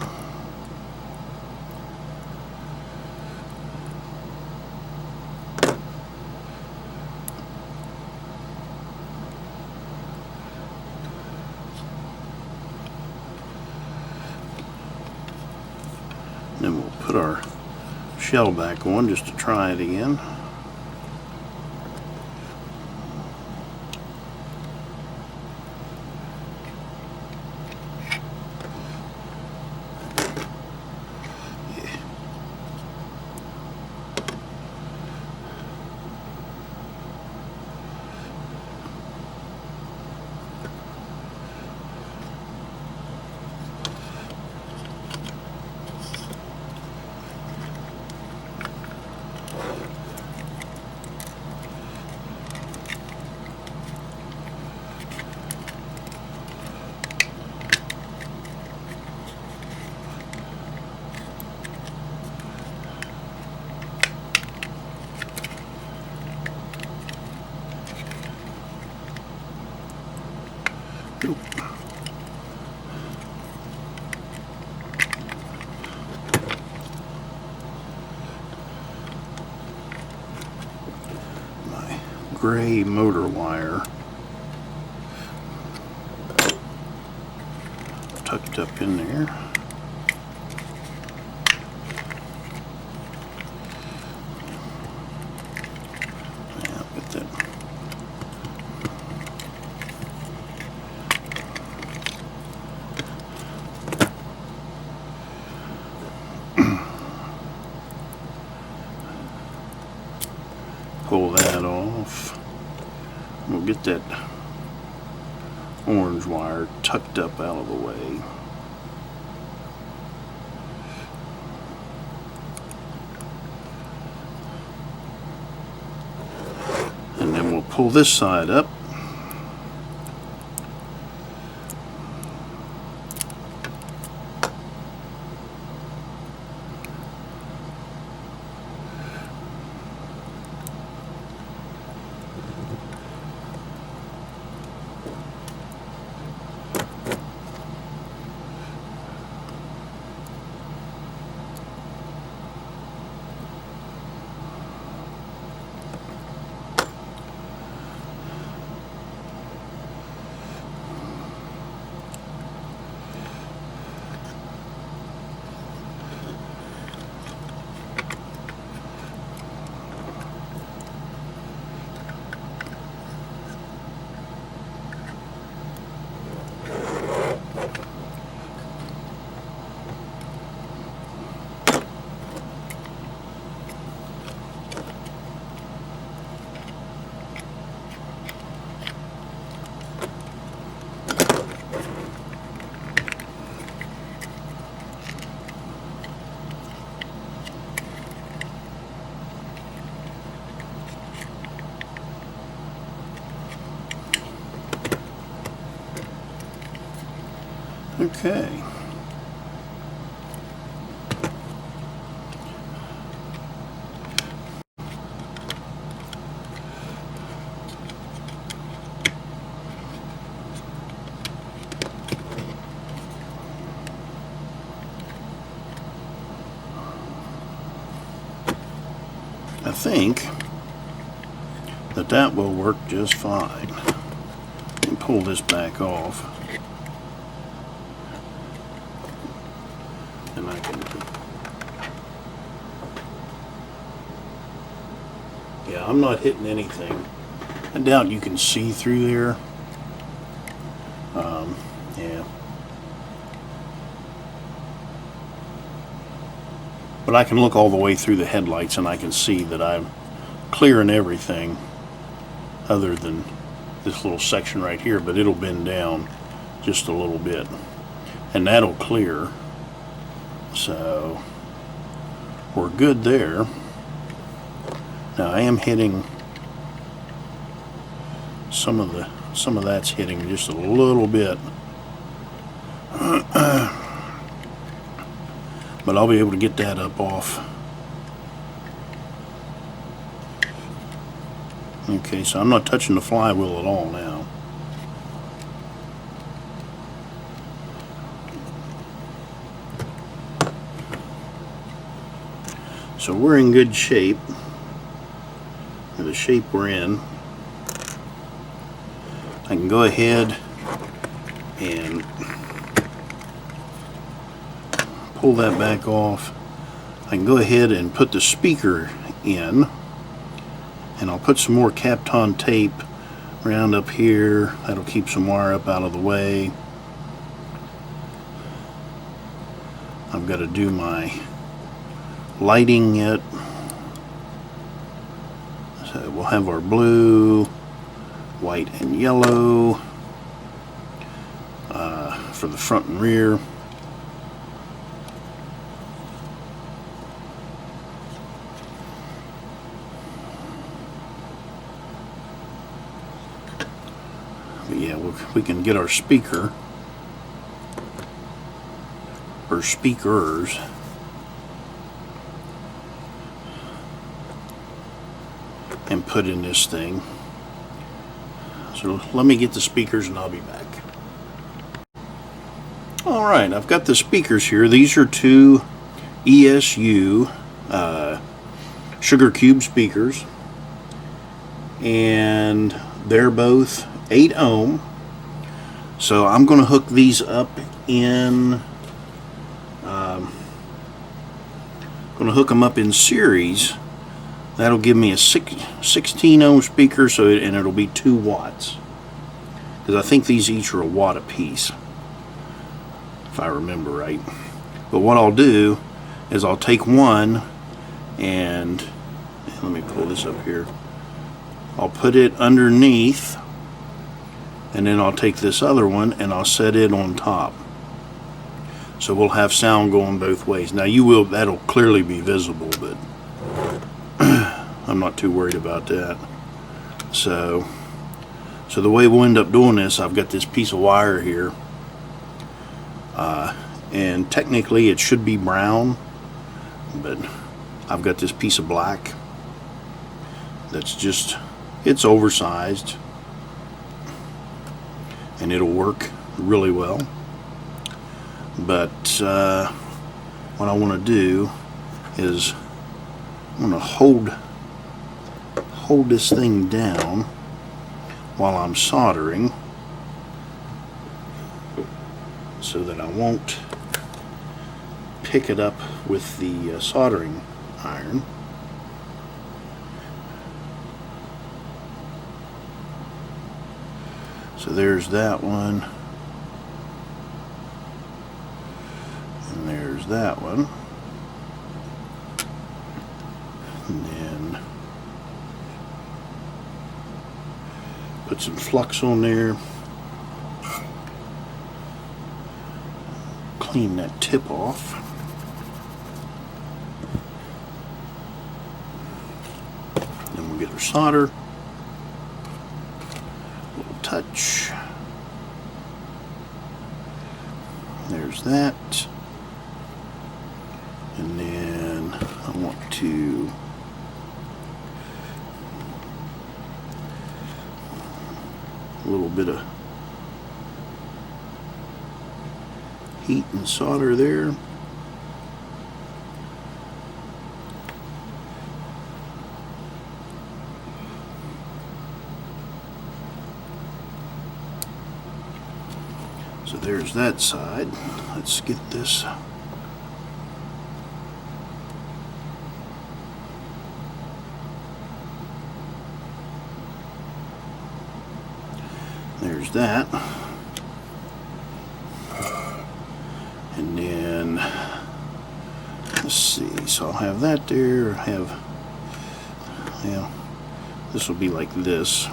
Then we'll put our shell back on just to try it again. My gray motor wire tucked up in there. get that orange wire tucked up out of the way. And then we'll pull this side up. Okay. I think that will work just fine. And pull this back off. And I can, yeah, I'm not hitting anything. I doubt you can see through there. Yeah. But I can look all the way through the headlights and I can see that I'm clearing everything other than this little section right here, but it'll bend down just a little bit. And that'll clear. So we're good there. Now I am hitting some of that's hitting just a little bit. But I'll be able to get that up off. Okay, so I'm not touching the flywheel at all now. So we're in good shape. The shape we're in. I can go ahead and pull that back off. I can go ahead and put the speaker in, and I'll put some more Kapton tape around up here. That'll keep some wire up out of the way. I've got to do my lighting yet. So we'll have our blue, white, and yellow for the front and rear. But yeah, we can get our speaker, or speakers, and put in this thing. So let me get the speakers and I'll be back. Alright, I've got the speakers here. These are two ESU Sugar Cube speakers, and they're both 8 ohm. So I'm going to hook these up in going to hook them up in series. That'll give me a 16 ohm speaker, and it'll be 2 watts. Because I think these each are a watt a piece, if I remember right. But what I'll do is I'll take one and let me pull this up here. I'll put it underneath and then I'll take this other one and I'll set it on top. So we'll have sound going both ways. Now that'll clearly be visible, but I'm not too worried about that. So the way we'll end up doing this, I've got this piece of wire here, and technically it should be brown, but I've got this piece of black that's just, it's oversized, and it'll work really well. But what I want to do is I'm going to hold this thing down while I'm soldering, so that I won't pick it up with the soldering iron. So there's that one. And there's that one. And then put some flux on there. Clean that tip off. Then we'll get our solder. A little touch. There's that. And then I want to a little bit of heat and solder there. So there's that side. Let's get this. There's that. And then, let's see, so I'll have that there, yeah, this will be like this.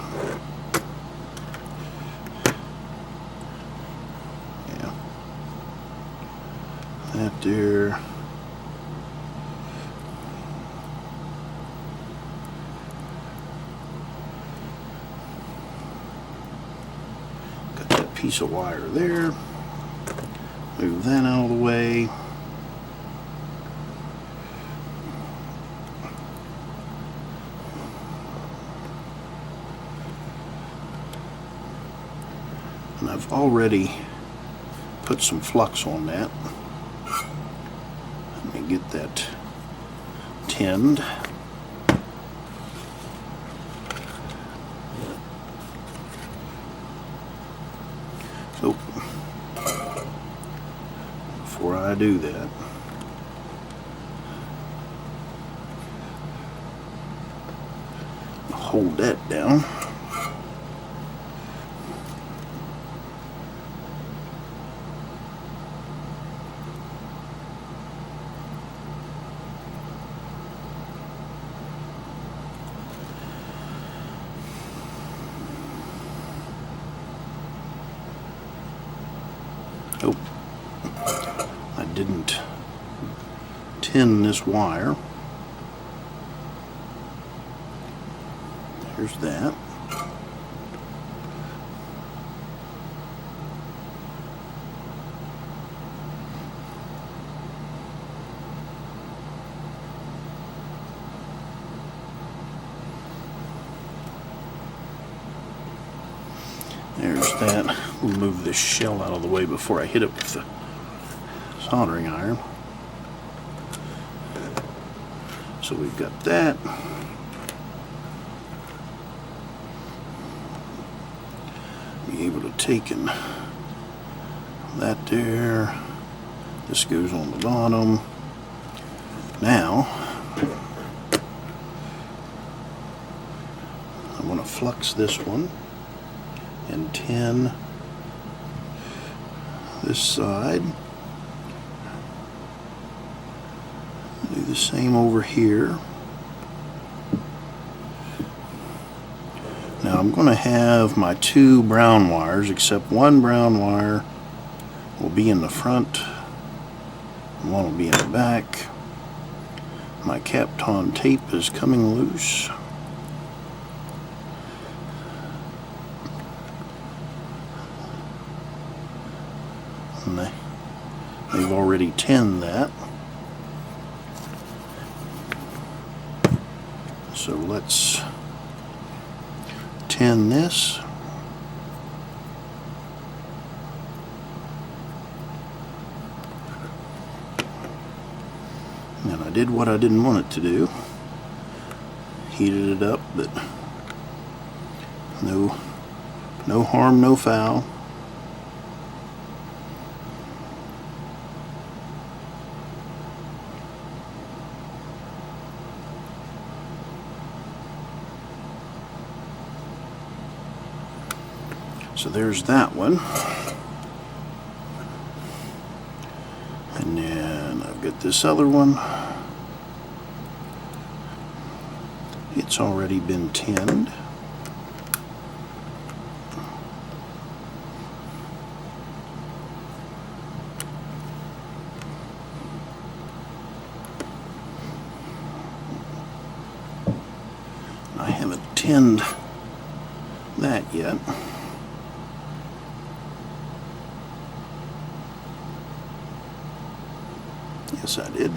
Yeah. That there. Got that piece of wire there. Move that out of the way. And I've already put some flux on that. Let me get that tinned. So before I do that, hold that down. Oh, I didn't tin this wire. There's that. There's that. We'll move this shell out of the way before I hit it with the soldering iron. So we've got that. Be able to take and that there. This goes on the bottom. Now I'm going to flux this one and tin this side. Do the same over here. Now Now I'm going to have my two brown wires, except one brown wire will be in the front, and one will be in the back. My Kapton tape is coming loose. And they've already tinned that. So let's tin this. And I did what I didn't want it to do. Heated it up, but no harm, no foul. So there's that one. And then I've got this other one. It's already been tinned. I haven't tinned that yet. Yes, I did.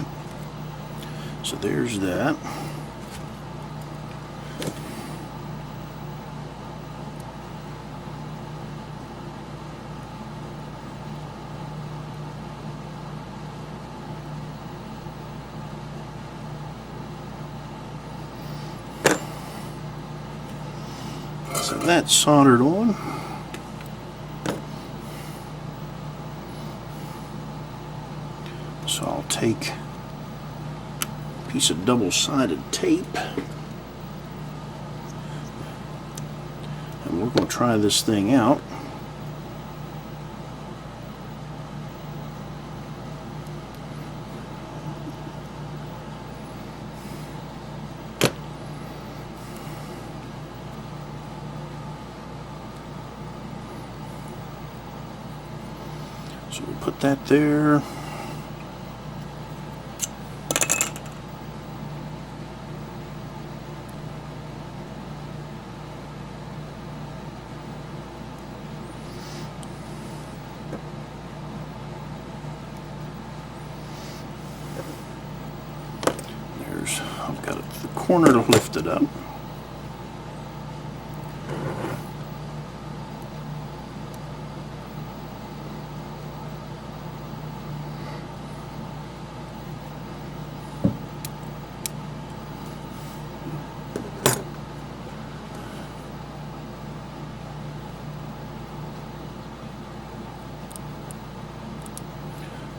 So there's that. So that's soldered on. So I'll take a piece of double-sided tape and we're going to try this thing out. So we'll put that there. I've got the corner to lift it up.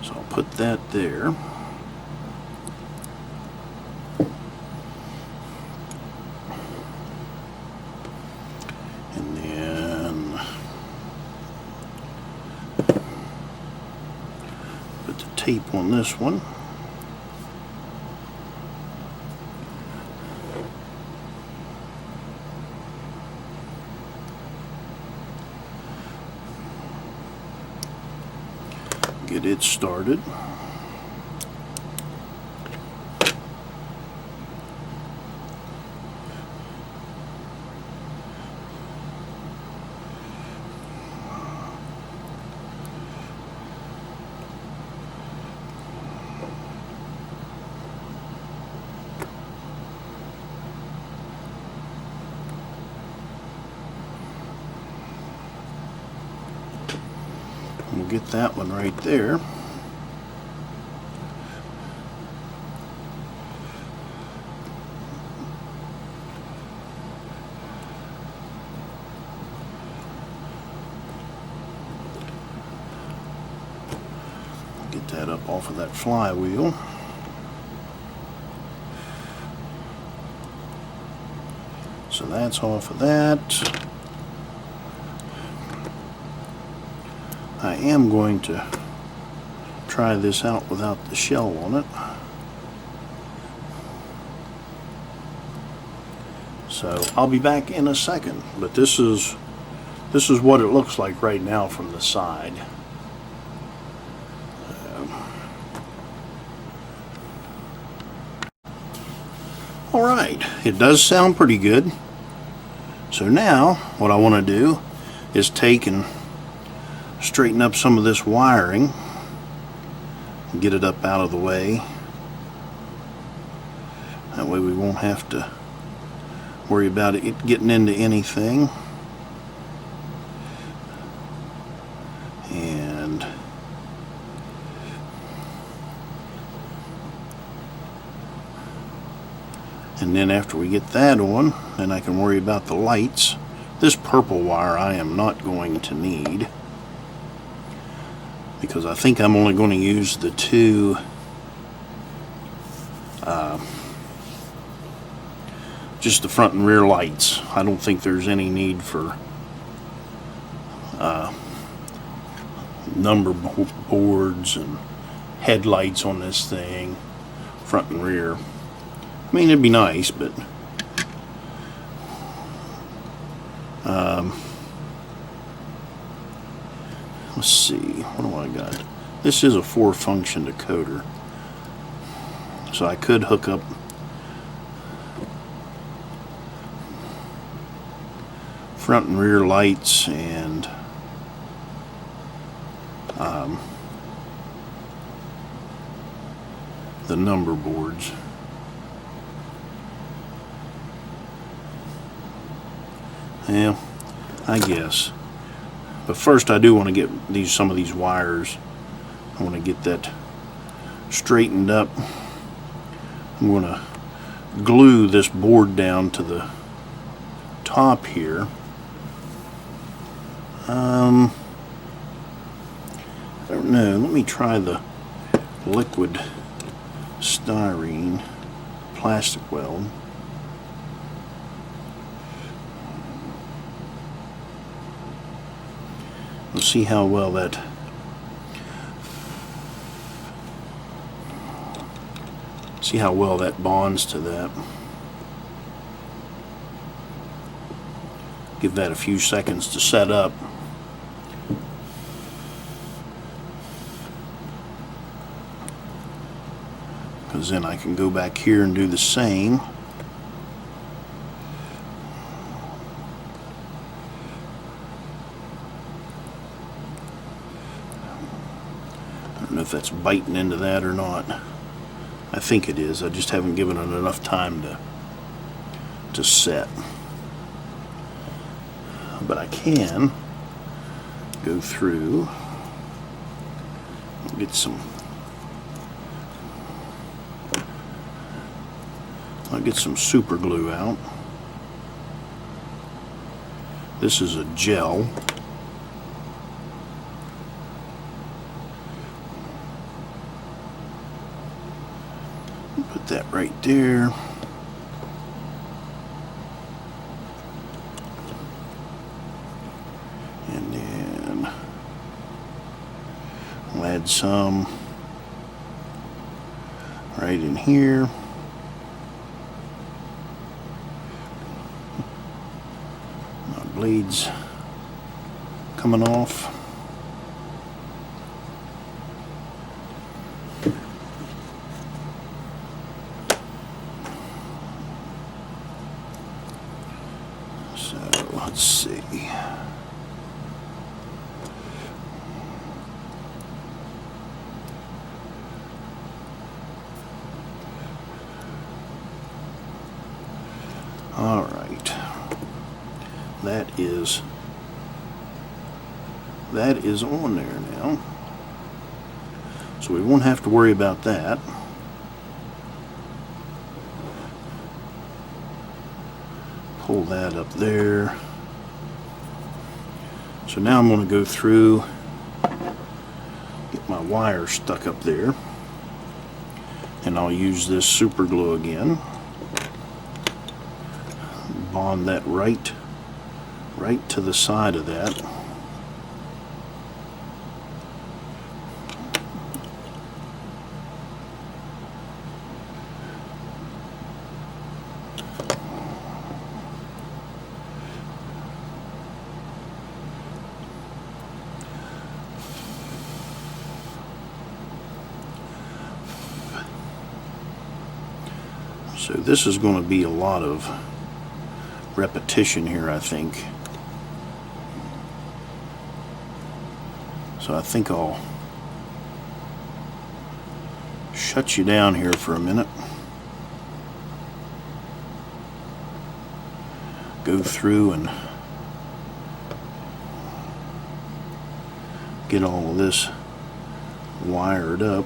So I'll put that there. Tape on this one. Get it started. We'll get that one right there. Get that up off of that flywheel. So that's off of that. I am going to try this out without the shell on it. So I'll be back in a second, but this is what it looks like right now from the side. Alright, it does sound pretty good. So now what I want to do is take and straighten up some of this wiring and get it up out of the way. That way we won't have to worry about it getting into anything. And then after we get that on, then I can worry about the lights. This purple wire I am not going to need, because I think I'm only going to use the two just the front and rear lights. I don't think there's any need for number boards and headlights on this thing, front and rear. I mean, it'd be nice, but let's see, what do I got? This is a 4-function decoder, so I could hook up front and rear lights and the number boards. Yeah, I guess. But first I do want to get some of these wires. I want to get that straightened up. I'm going to glue this board down to the top here. I don't know. Let me try the liquid styrene plastic weld. We'll see how well that bonds to that. Give that a few seconds to set up. Because then I can go back here and do the same. I don't know if that's biting into that or not. I think it is. I just haven't given it enough time to set. But I can go through and get some. I'll get some super glue out. This is a gel. Put that right there. And then we'll add some right in here. My blade's coming off. Let's see. All right. That is on there now. So we won't have to worry about that. Pull that up there. So now I'm going to go through, get my wire stuck up there, and I'll use this super glue again. Bond that right to the side of that. So this is going to be a lot of repetition here, I think. So I think I'll shut you down here for a minute. Go through and get all of this wired up.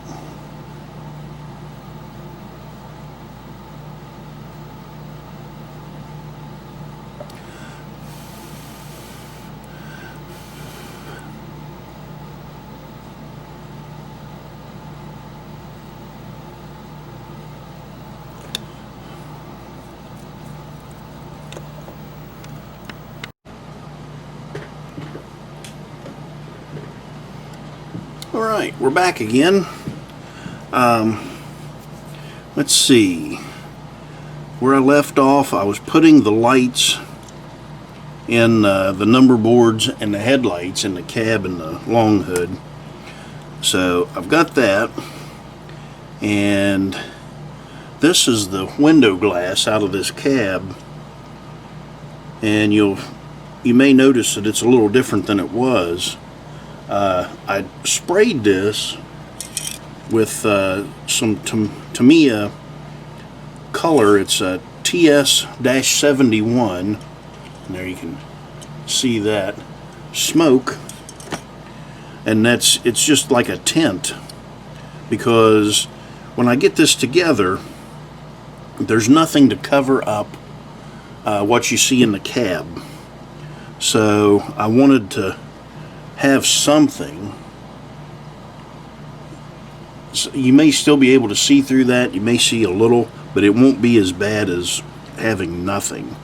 Alright, we're back again. Let's see. Where I left off, I was putting the lights in the number boards and the headlights in the cab and the long hood. So I've got that. And this is the window glass out of this cab. And you may notice that it's a little different than it was. I sprayed this with some Tamiya color. It's a TS-71, and there you can see that smoke, and it's just like a tint, because when I get this together, there's nothing to cover up what you see in the cab. So I wanted to have something. So you may still be able to see through that. You may see a little, but it won't be as bad as having nothing.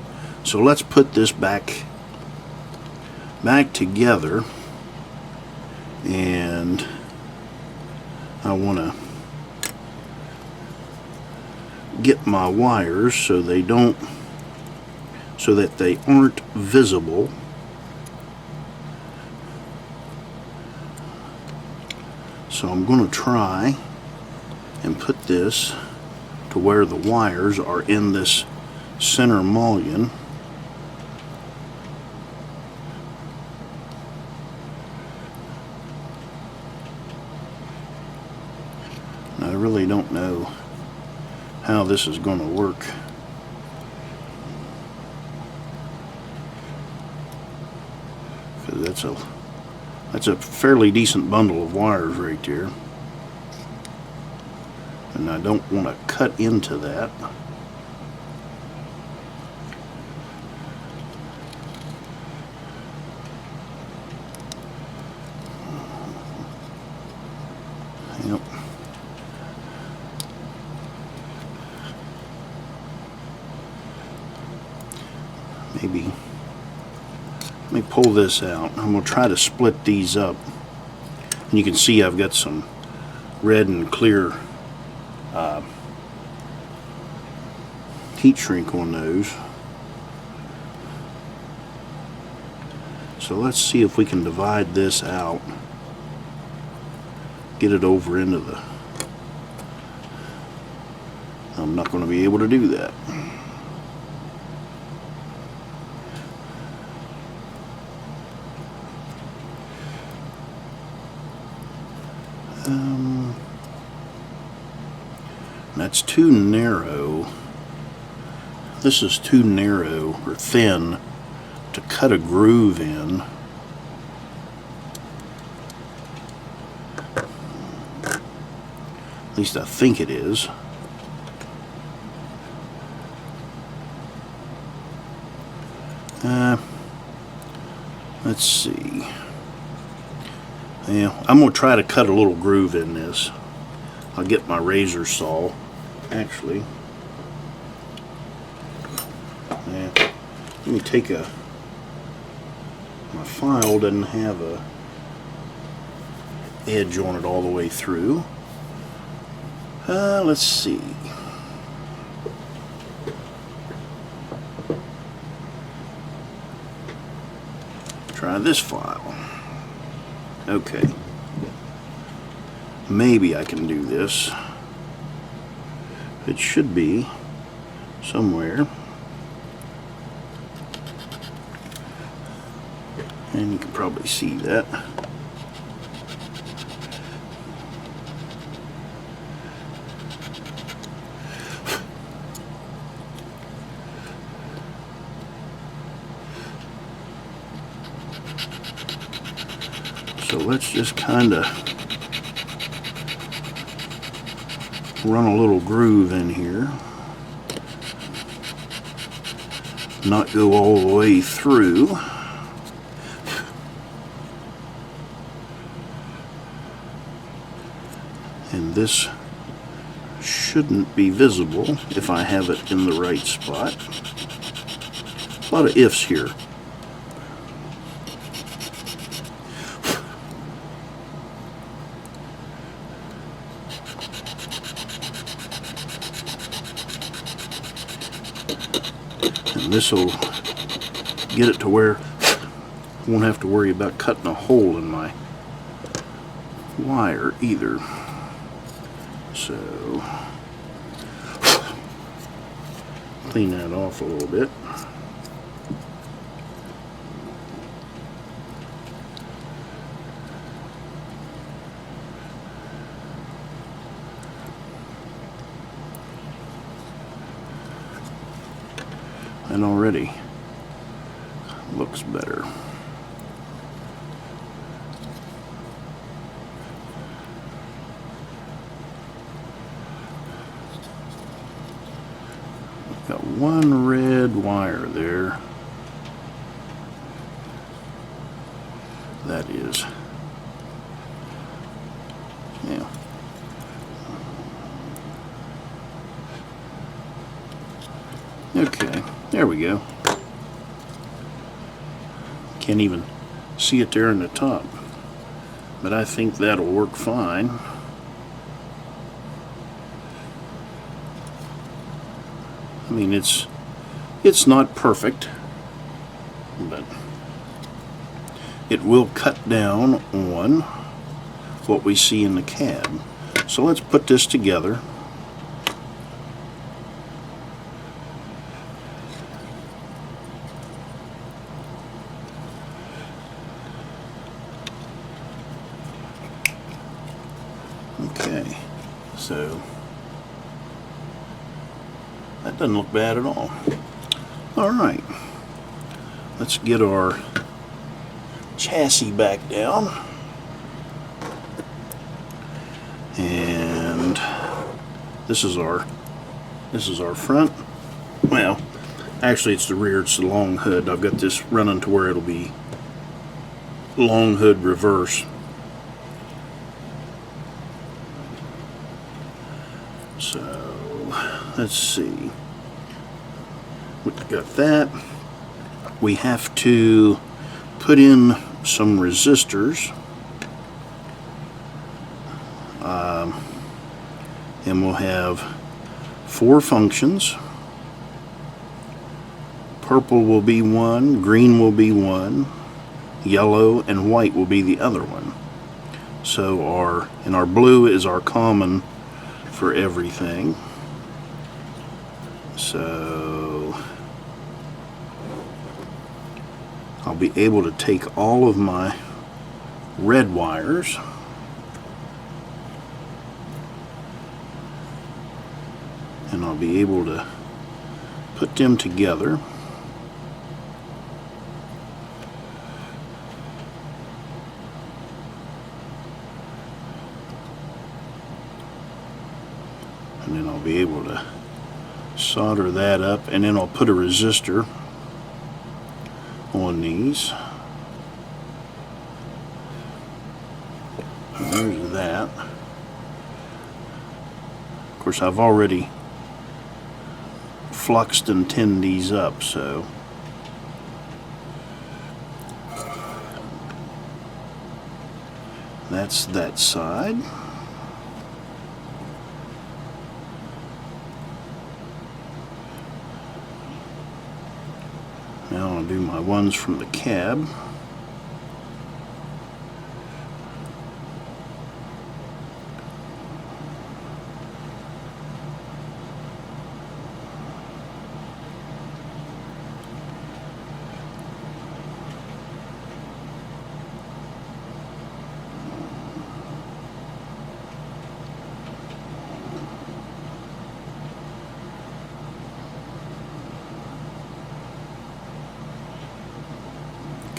So let's put this back together, and I want to get my wires so that they aren't visible. So I'm going to try and put this to where the wires are in this center mullion. I really don't know how this is going to work. Because that's a fairly decent bundle of wires right there. And I don't want to cut into that. Yep. Maybe. Let me pull this out. I'm going to try to split these up. And you can see I've got some red and clear heat shrink on those. So let's see if we can divide this out. Get it over into the... I'm not going to be able to do that. That's too narrow. This is too narrow or thin to cut a groove in. At least I think it is. Let's see. Yeah, I'm going to try to cut a little groove in this. I'll get my razor saw, actually. Yeah, let me take my file doesn't have a edge on it all the way through. Let's see. Try this file. Okay. Maybe I can do this. It should be somewhere. And you can probably see that. So let's just kind of run a little groove in here. Not go all the way through. And this shouldn't be visible if I have it in the right spot. A lot of ifs here. And this will get it to where I won't have to worry about cutting a hole in my wire either. So clean that off a little bit. And already looks better. Got one red wire there. That is, yeah. Okay, there we go. Can't even see it there in the top, but I think that'll work fine. I mean, it's not perfect, but it will cut down on what we see in the cab. So let's put this together. Okay, so that doesn't look bad at all. Alright, let's get our chassis back down. And this is our front. Well, actually it's the rear, it's the long hood. I've got this running to where it'll be long hood reverse. So let's see. We've got that. We have to put in some resistors. And we'll have 4 functions. Purple will be one, green will be one, yellow and white will be the other one. So our blue is our common for everything. So I'll be able to take all of my red wires and I'll be able to put them together. And then I'll be able to solder that up, and then I'll put a resistor on these. And there's that. Of course, I've already fluxed and tinned these up, so that's that side. Now I'll do my ones from the cab.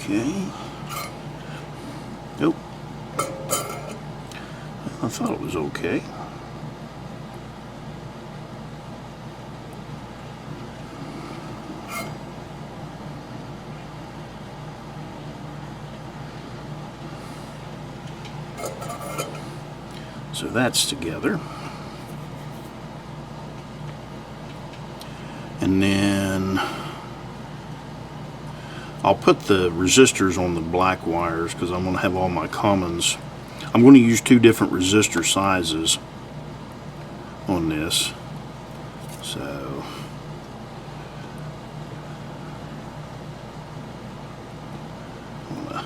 Okay. Nope. I thought it was okay. So that's together. And then I'll put the resistors on the black wires because I'm going to have all my commons. I'm going to use two different resistor sizes on this. So I'm going to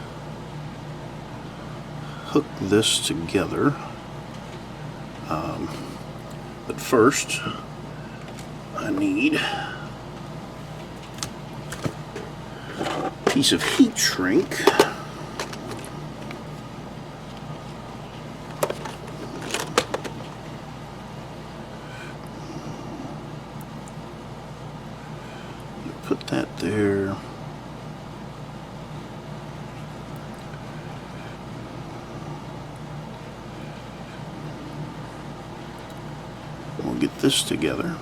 hook this together. But first, I need a piece of heat shrink. Put that there. We'll get this together.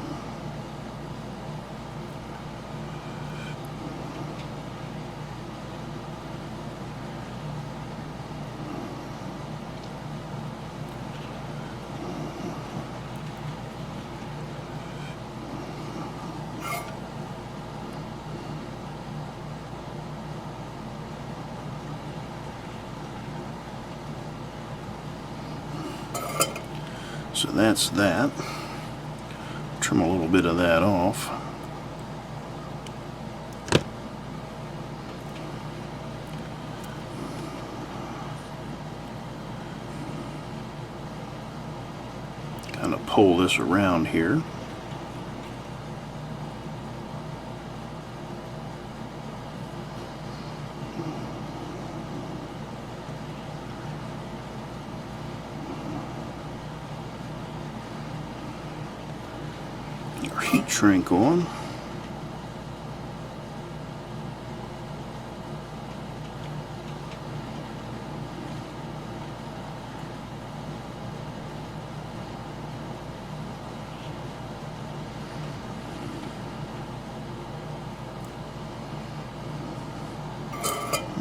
So that's that. Trim a little bit of that off. Kind of pull this around here. Our heat shrink on.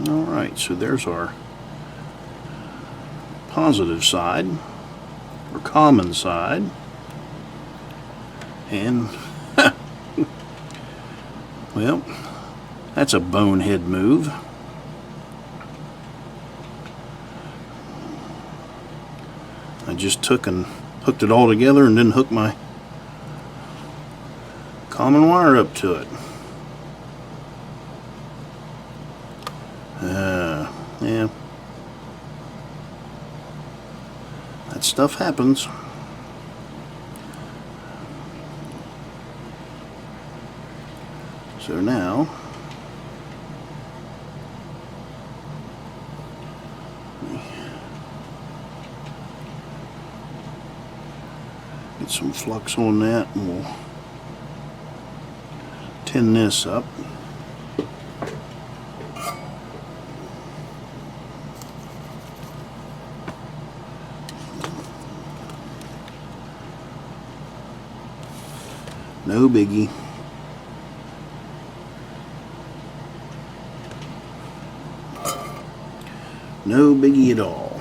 Alright, so there's our positive side, or common side. And, well, that's a bonehead move. I just took and hooked it all together and didn't hook my common wire up to it. Yeah. That stuff happens. So now, get some flux on that and we'll tin this up. No biggie. No biggie at all.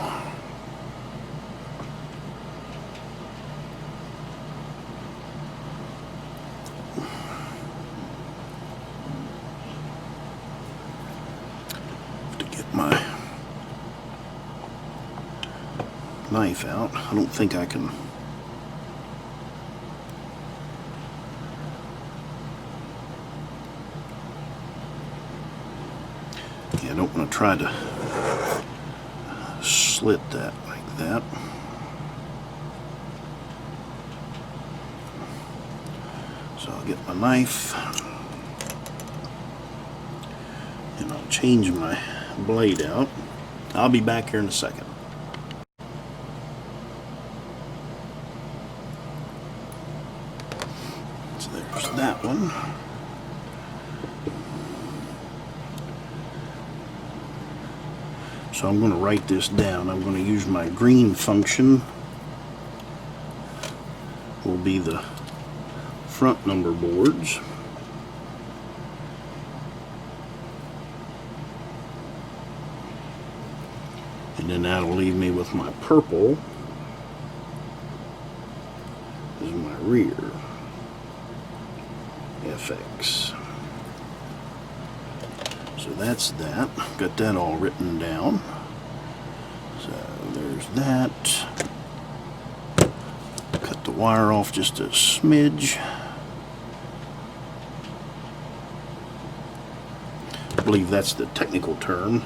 To get my knife out, I don't think I can. Yeah, I don't want to try to slit that like that. So I'll get my knife and I'll change my blade out. I'll be back here in a second. So there's that one. So I'm going to write this down. I'm going to use my green function. Will be the front number boards. And then that'll leave me with my purple as my rear FX. So that's that. Got that all written down. So there's that. Cut the wire off just a smidge. I believe that's the technical term.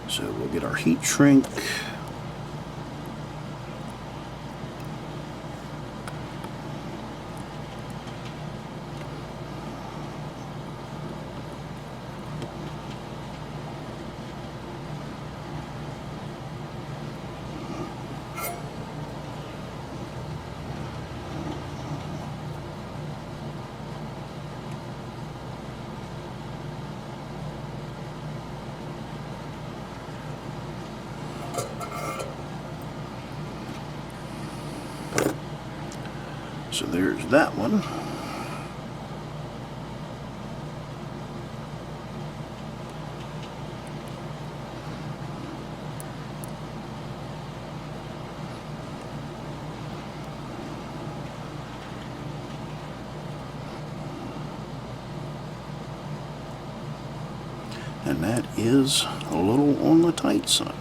So we'll get our heat shrink. So there's that one. And that is a little on the tight side.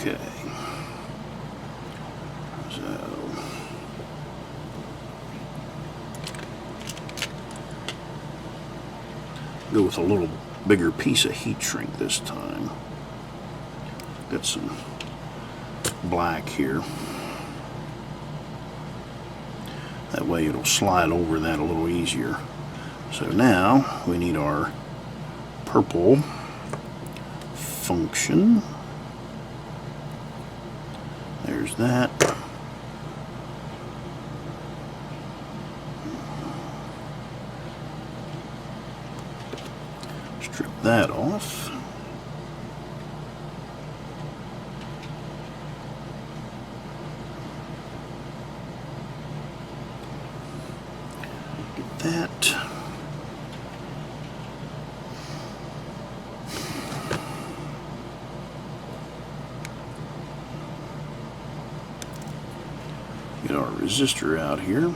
Okay, so go with a little bigger piece of heat shrink this time. Got some black here. That way it'll slide over that a little easier. So now we need our purple function. There's that. Strip that off. Get that. Get our resistor out here.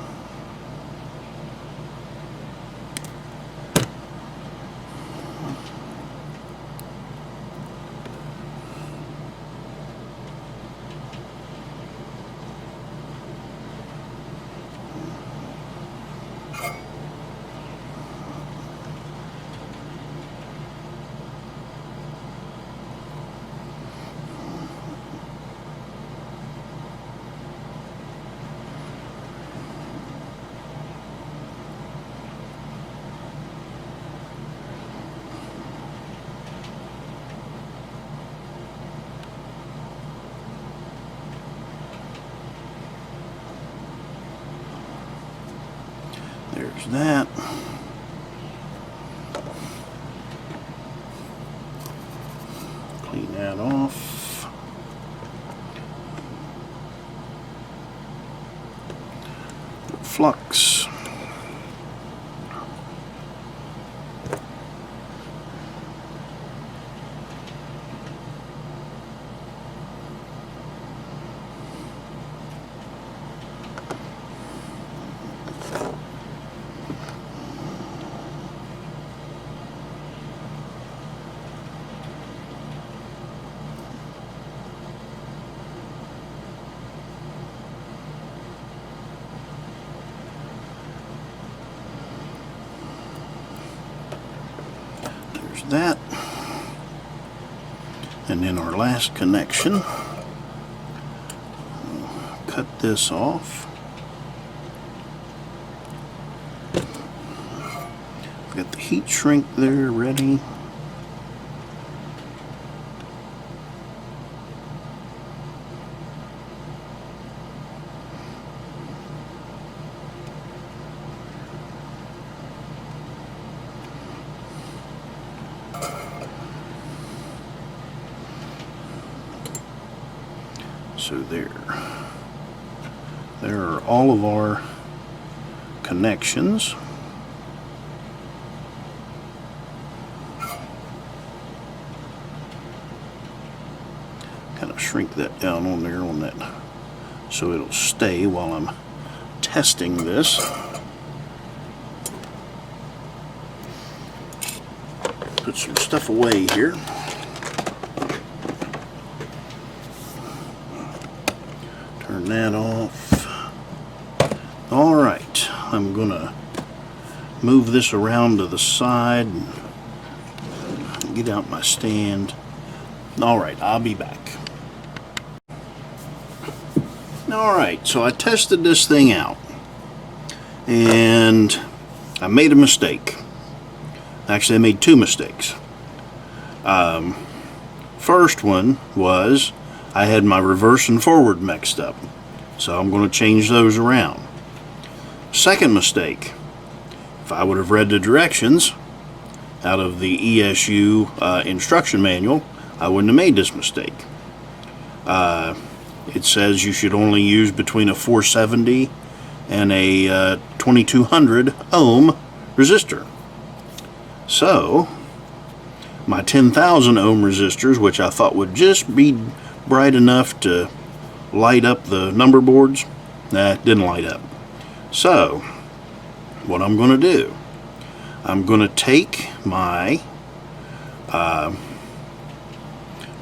There's that. Clean that off. Flux. that. And then our last connection, cut this off. Got the heat shrink there ready. So there are all of our connections. Kind of shrink that down on there on that so it'll stay while I'm testing this. Put some stuff away here. Turn that off. Alright, I'm gonna move this around to the side and get out my stand. Alright, I'll be back. Alright, so I tested this thing out and I made a mistake. Actually, I made two mistakes. First one was I had my reverse and forward mixed up, so I'm going to change those around. Second mistake, if I would have read the directions out of the ESU instruction manual, I wouldn't have made this mistake. It says you should only use between a 470 and a 2200 ohm resistor. So my 10,000 ohm resistors, which I thought would just be bright enough to light up the number boards, it didn't light up. So what I'm going to do, I'm going to take my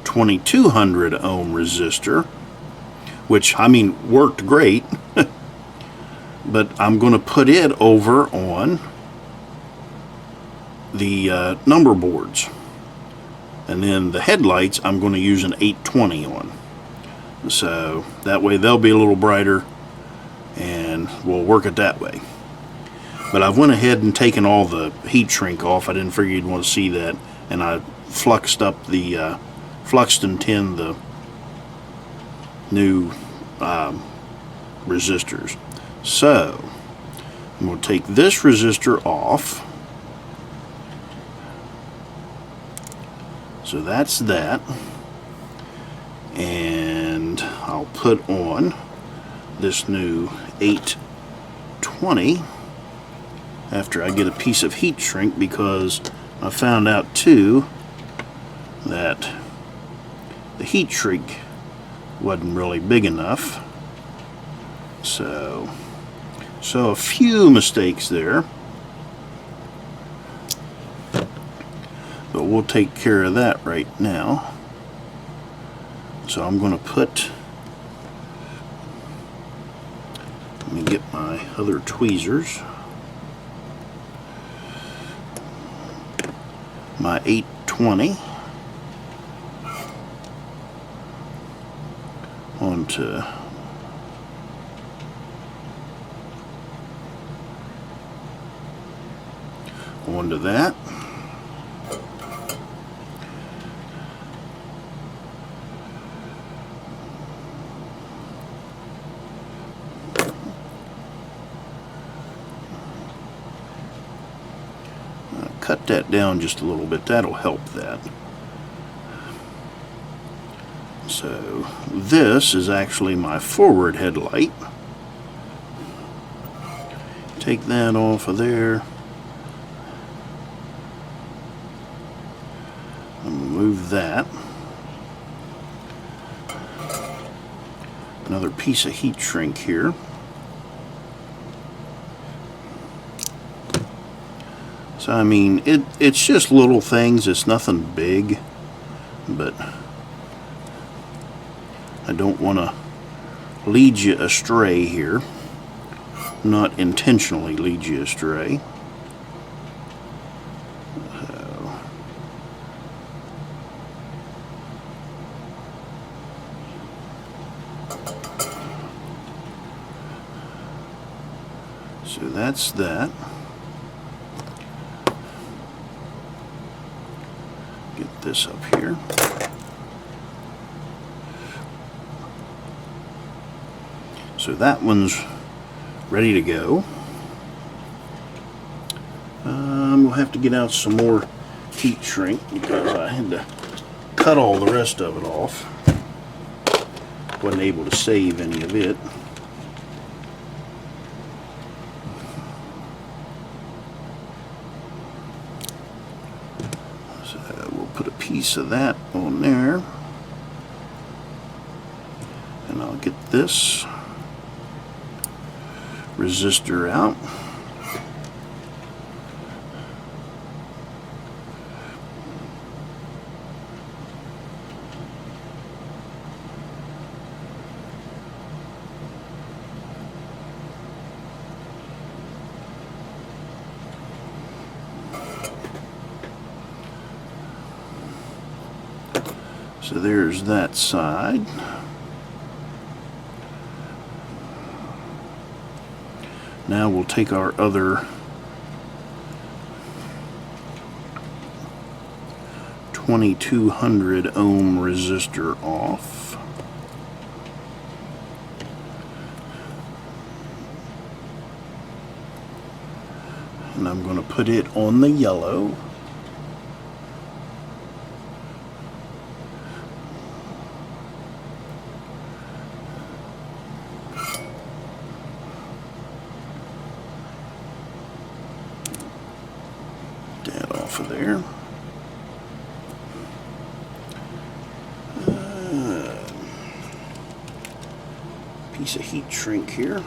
2200 ohm resistor, which I mean worked great, but I'm going to put it over on the number boards, and then the headlights I'm going to use an 820 on, so that way they'll be a little brighter and we'll work it that way. But I've went ahead and taken all the heat shrink off. I didn't figure you'd want to see that, and I fluxed up the fluxed and tinned the new resistors. So I'm going to take this resistor off. So that's that, and I'll put on this new 820 after I get a piece of heat shrink, because I found out too that the heat shrink wasn't really big enough. So a few mistakes there. But we'll take care of that right now. So I'm going to put, let me get my other tweezers, my 820 onto that. Cut that down just a little bit, that'll help that. So this is actually my forward headlight. Take that off of there. Move that. Another piece of heat shrink here. So I mean, it's just little things, it's nothing big, but I don't want to lead you astray here, not intentionally lead you astray. So that's that. Get this up here. So that one's ready to go. We'll have to get out some more heat shrink because I had to cut all the rest of it off. Wasn't able to save any of it. So we'll put a piece of that on there. And I'll get this resistor out. So there's that side. Now we'll take our other 2200 ohm resistor off. And I'm going to put it on the yellow. That off of there. Piece of heat shrink here.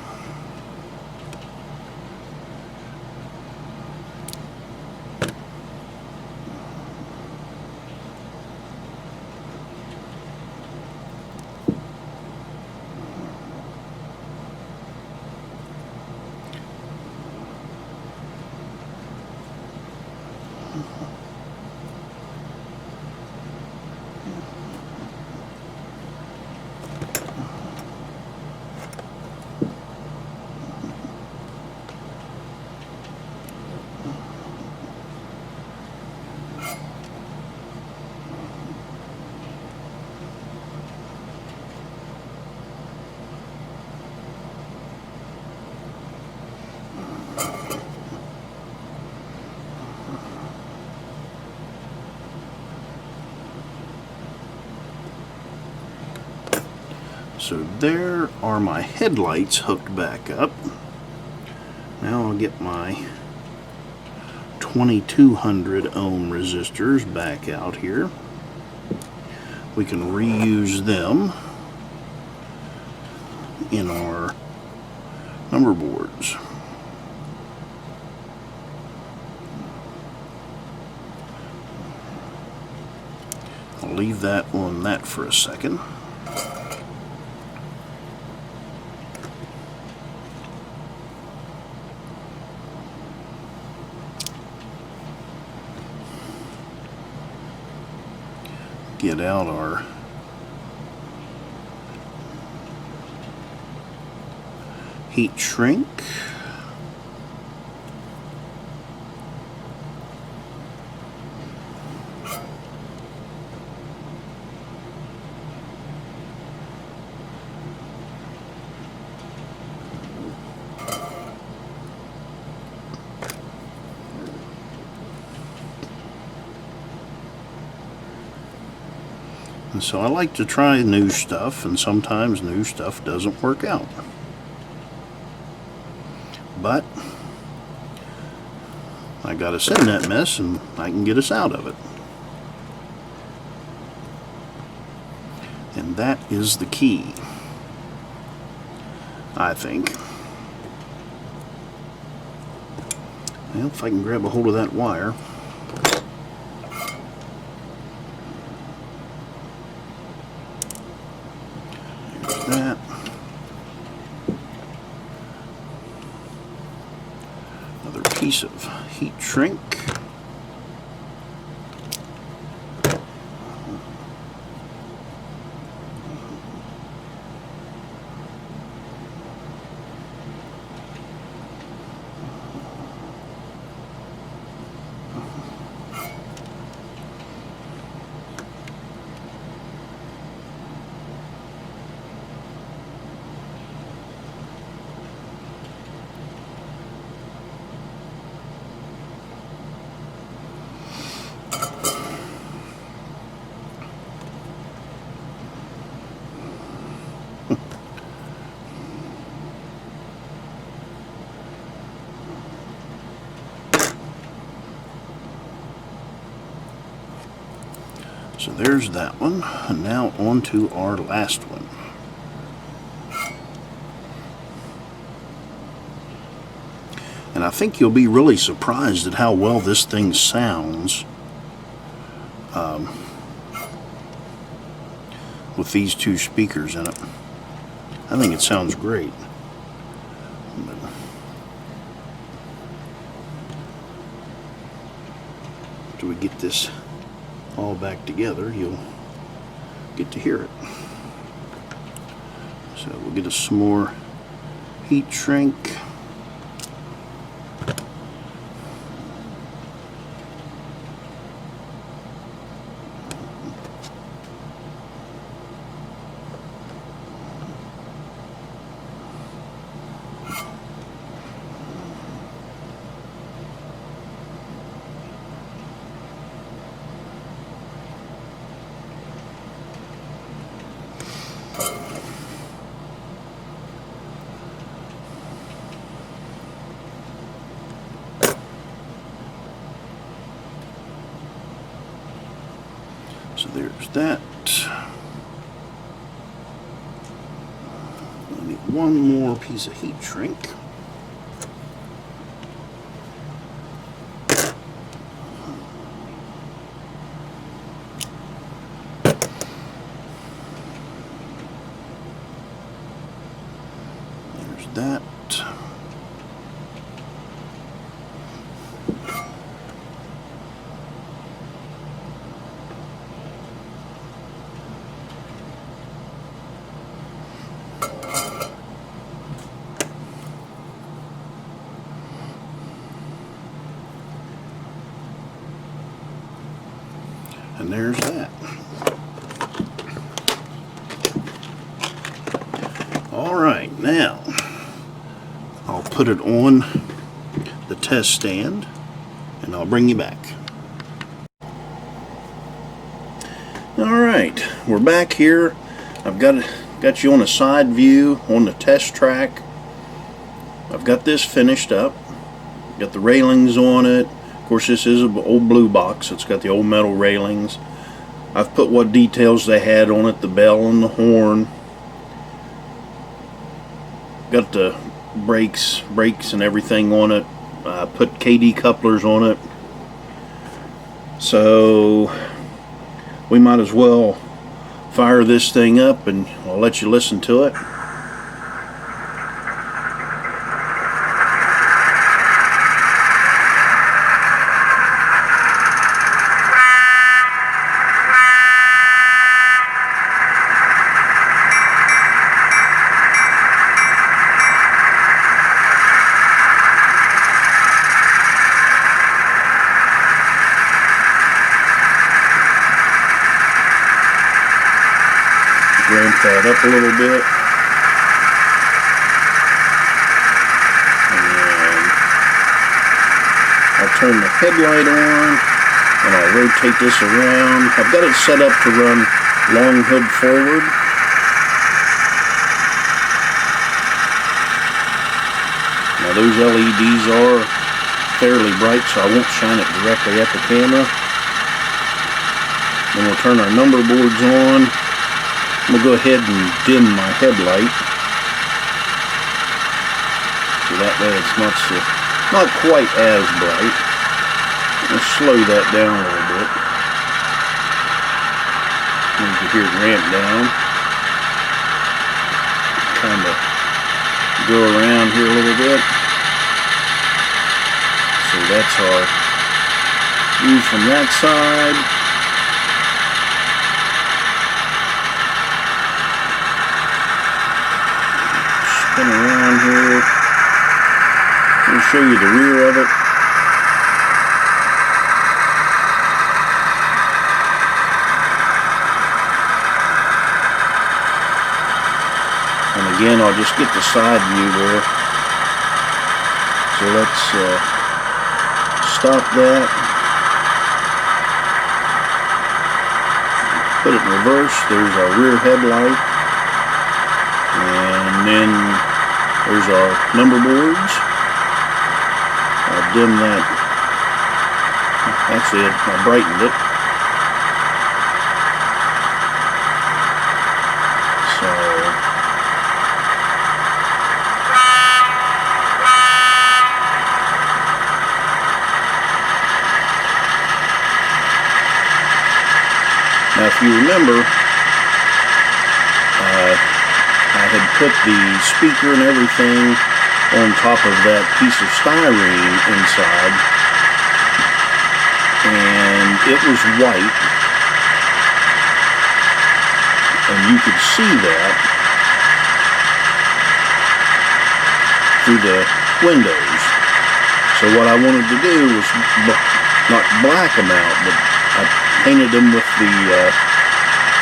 So there are my headlights hooked back up. Now I'll get my 2200 ohm resistors back out here. We can reuse them in our number boards. I'll leave that on that for a second. Get out our heat shrink. And so I like to try new stuff, and sometimes new stuff doesn't work out. But I got to send that mess and I can get us out of it. And that is the key, I think. Well, if I can grab a hold of that wire. That. Another piece of heat shrink. So there's that one, and now on to our last one. And I think you'll be really surprised at how well this thing sounds with these two speakers in it. I think it sounds great. After we get this all back together, you'll get to hear it. So we'll get us some more heat shrink. So there's that. I need one more piece of heat shrink. There's that. And there's that. All right, now I'll put it on the test stand and I'll bring you back. All right, we're back here. I've got you on a side view on the test track. I've got this finished up. Got the railings on it. Of course, this is an old blue box. It's got the old metal railings. I've put what details they had on it, the bell and the horn. Got the brakes and everything on it. I put KD couplers on it. So we might as well fire this thing up and I'll let you listen to it. Ramp that up a little bit. And I'll turn the headlight on and I'll rotate this around. I've got it set up to run long hood forward. Now those LEDs are fairly bright, so I won't shine it directly at the camera. Then we'll turn our number boards on. I'm going to go ahead and dim my headlight, so that way it's not quite as bright. I'll slow that down a little bit. You can hear it ramp down. Kind of go around here a little bit. So that's our view from that side. Spin around here. I'll show you the rear of it. And again, I'll just get the side view there. So let's stop that. Put it in reverse. There's our rear headlight. And then there's our number boards. I'll dim that. Actually, I brightened it. Now, if you remember, I had put the speaker and everything on top of that piece of styrene inside, and it was white, and you could see that through the windows. So what I wanted to do was not black them out, but I painted them with the,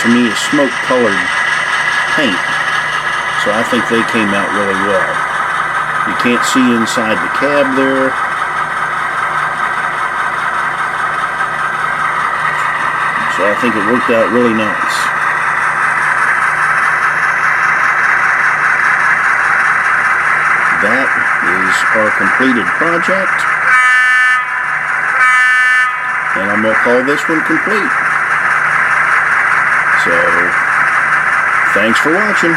to me, a smoke-colored paint. So I think they came out really well. You can't see inside the cab there. So I think it worked out really nice. That is our completed project. And I'm going to call this one complete. So, thanks for watching.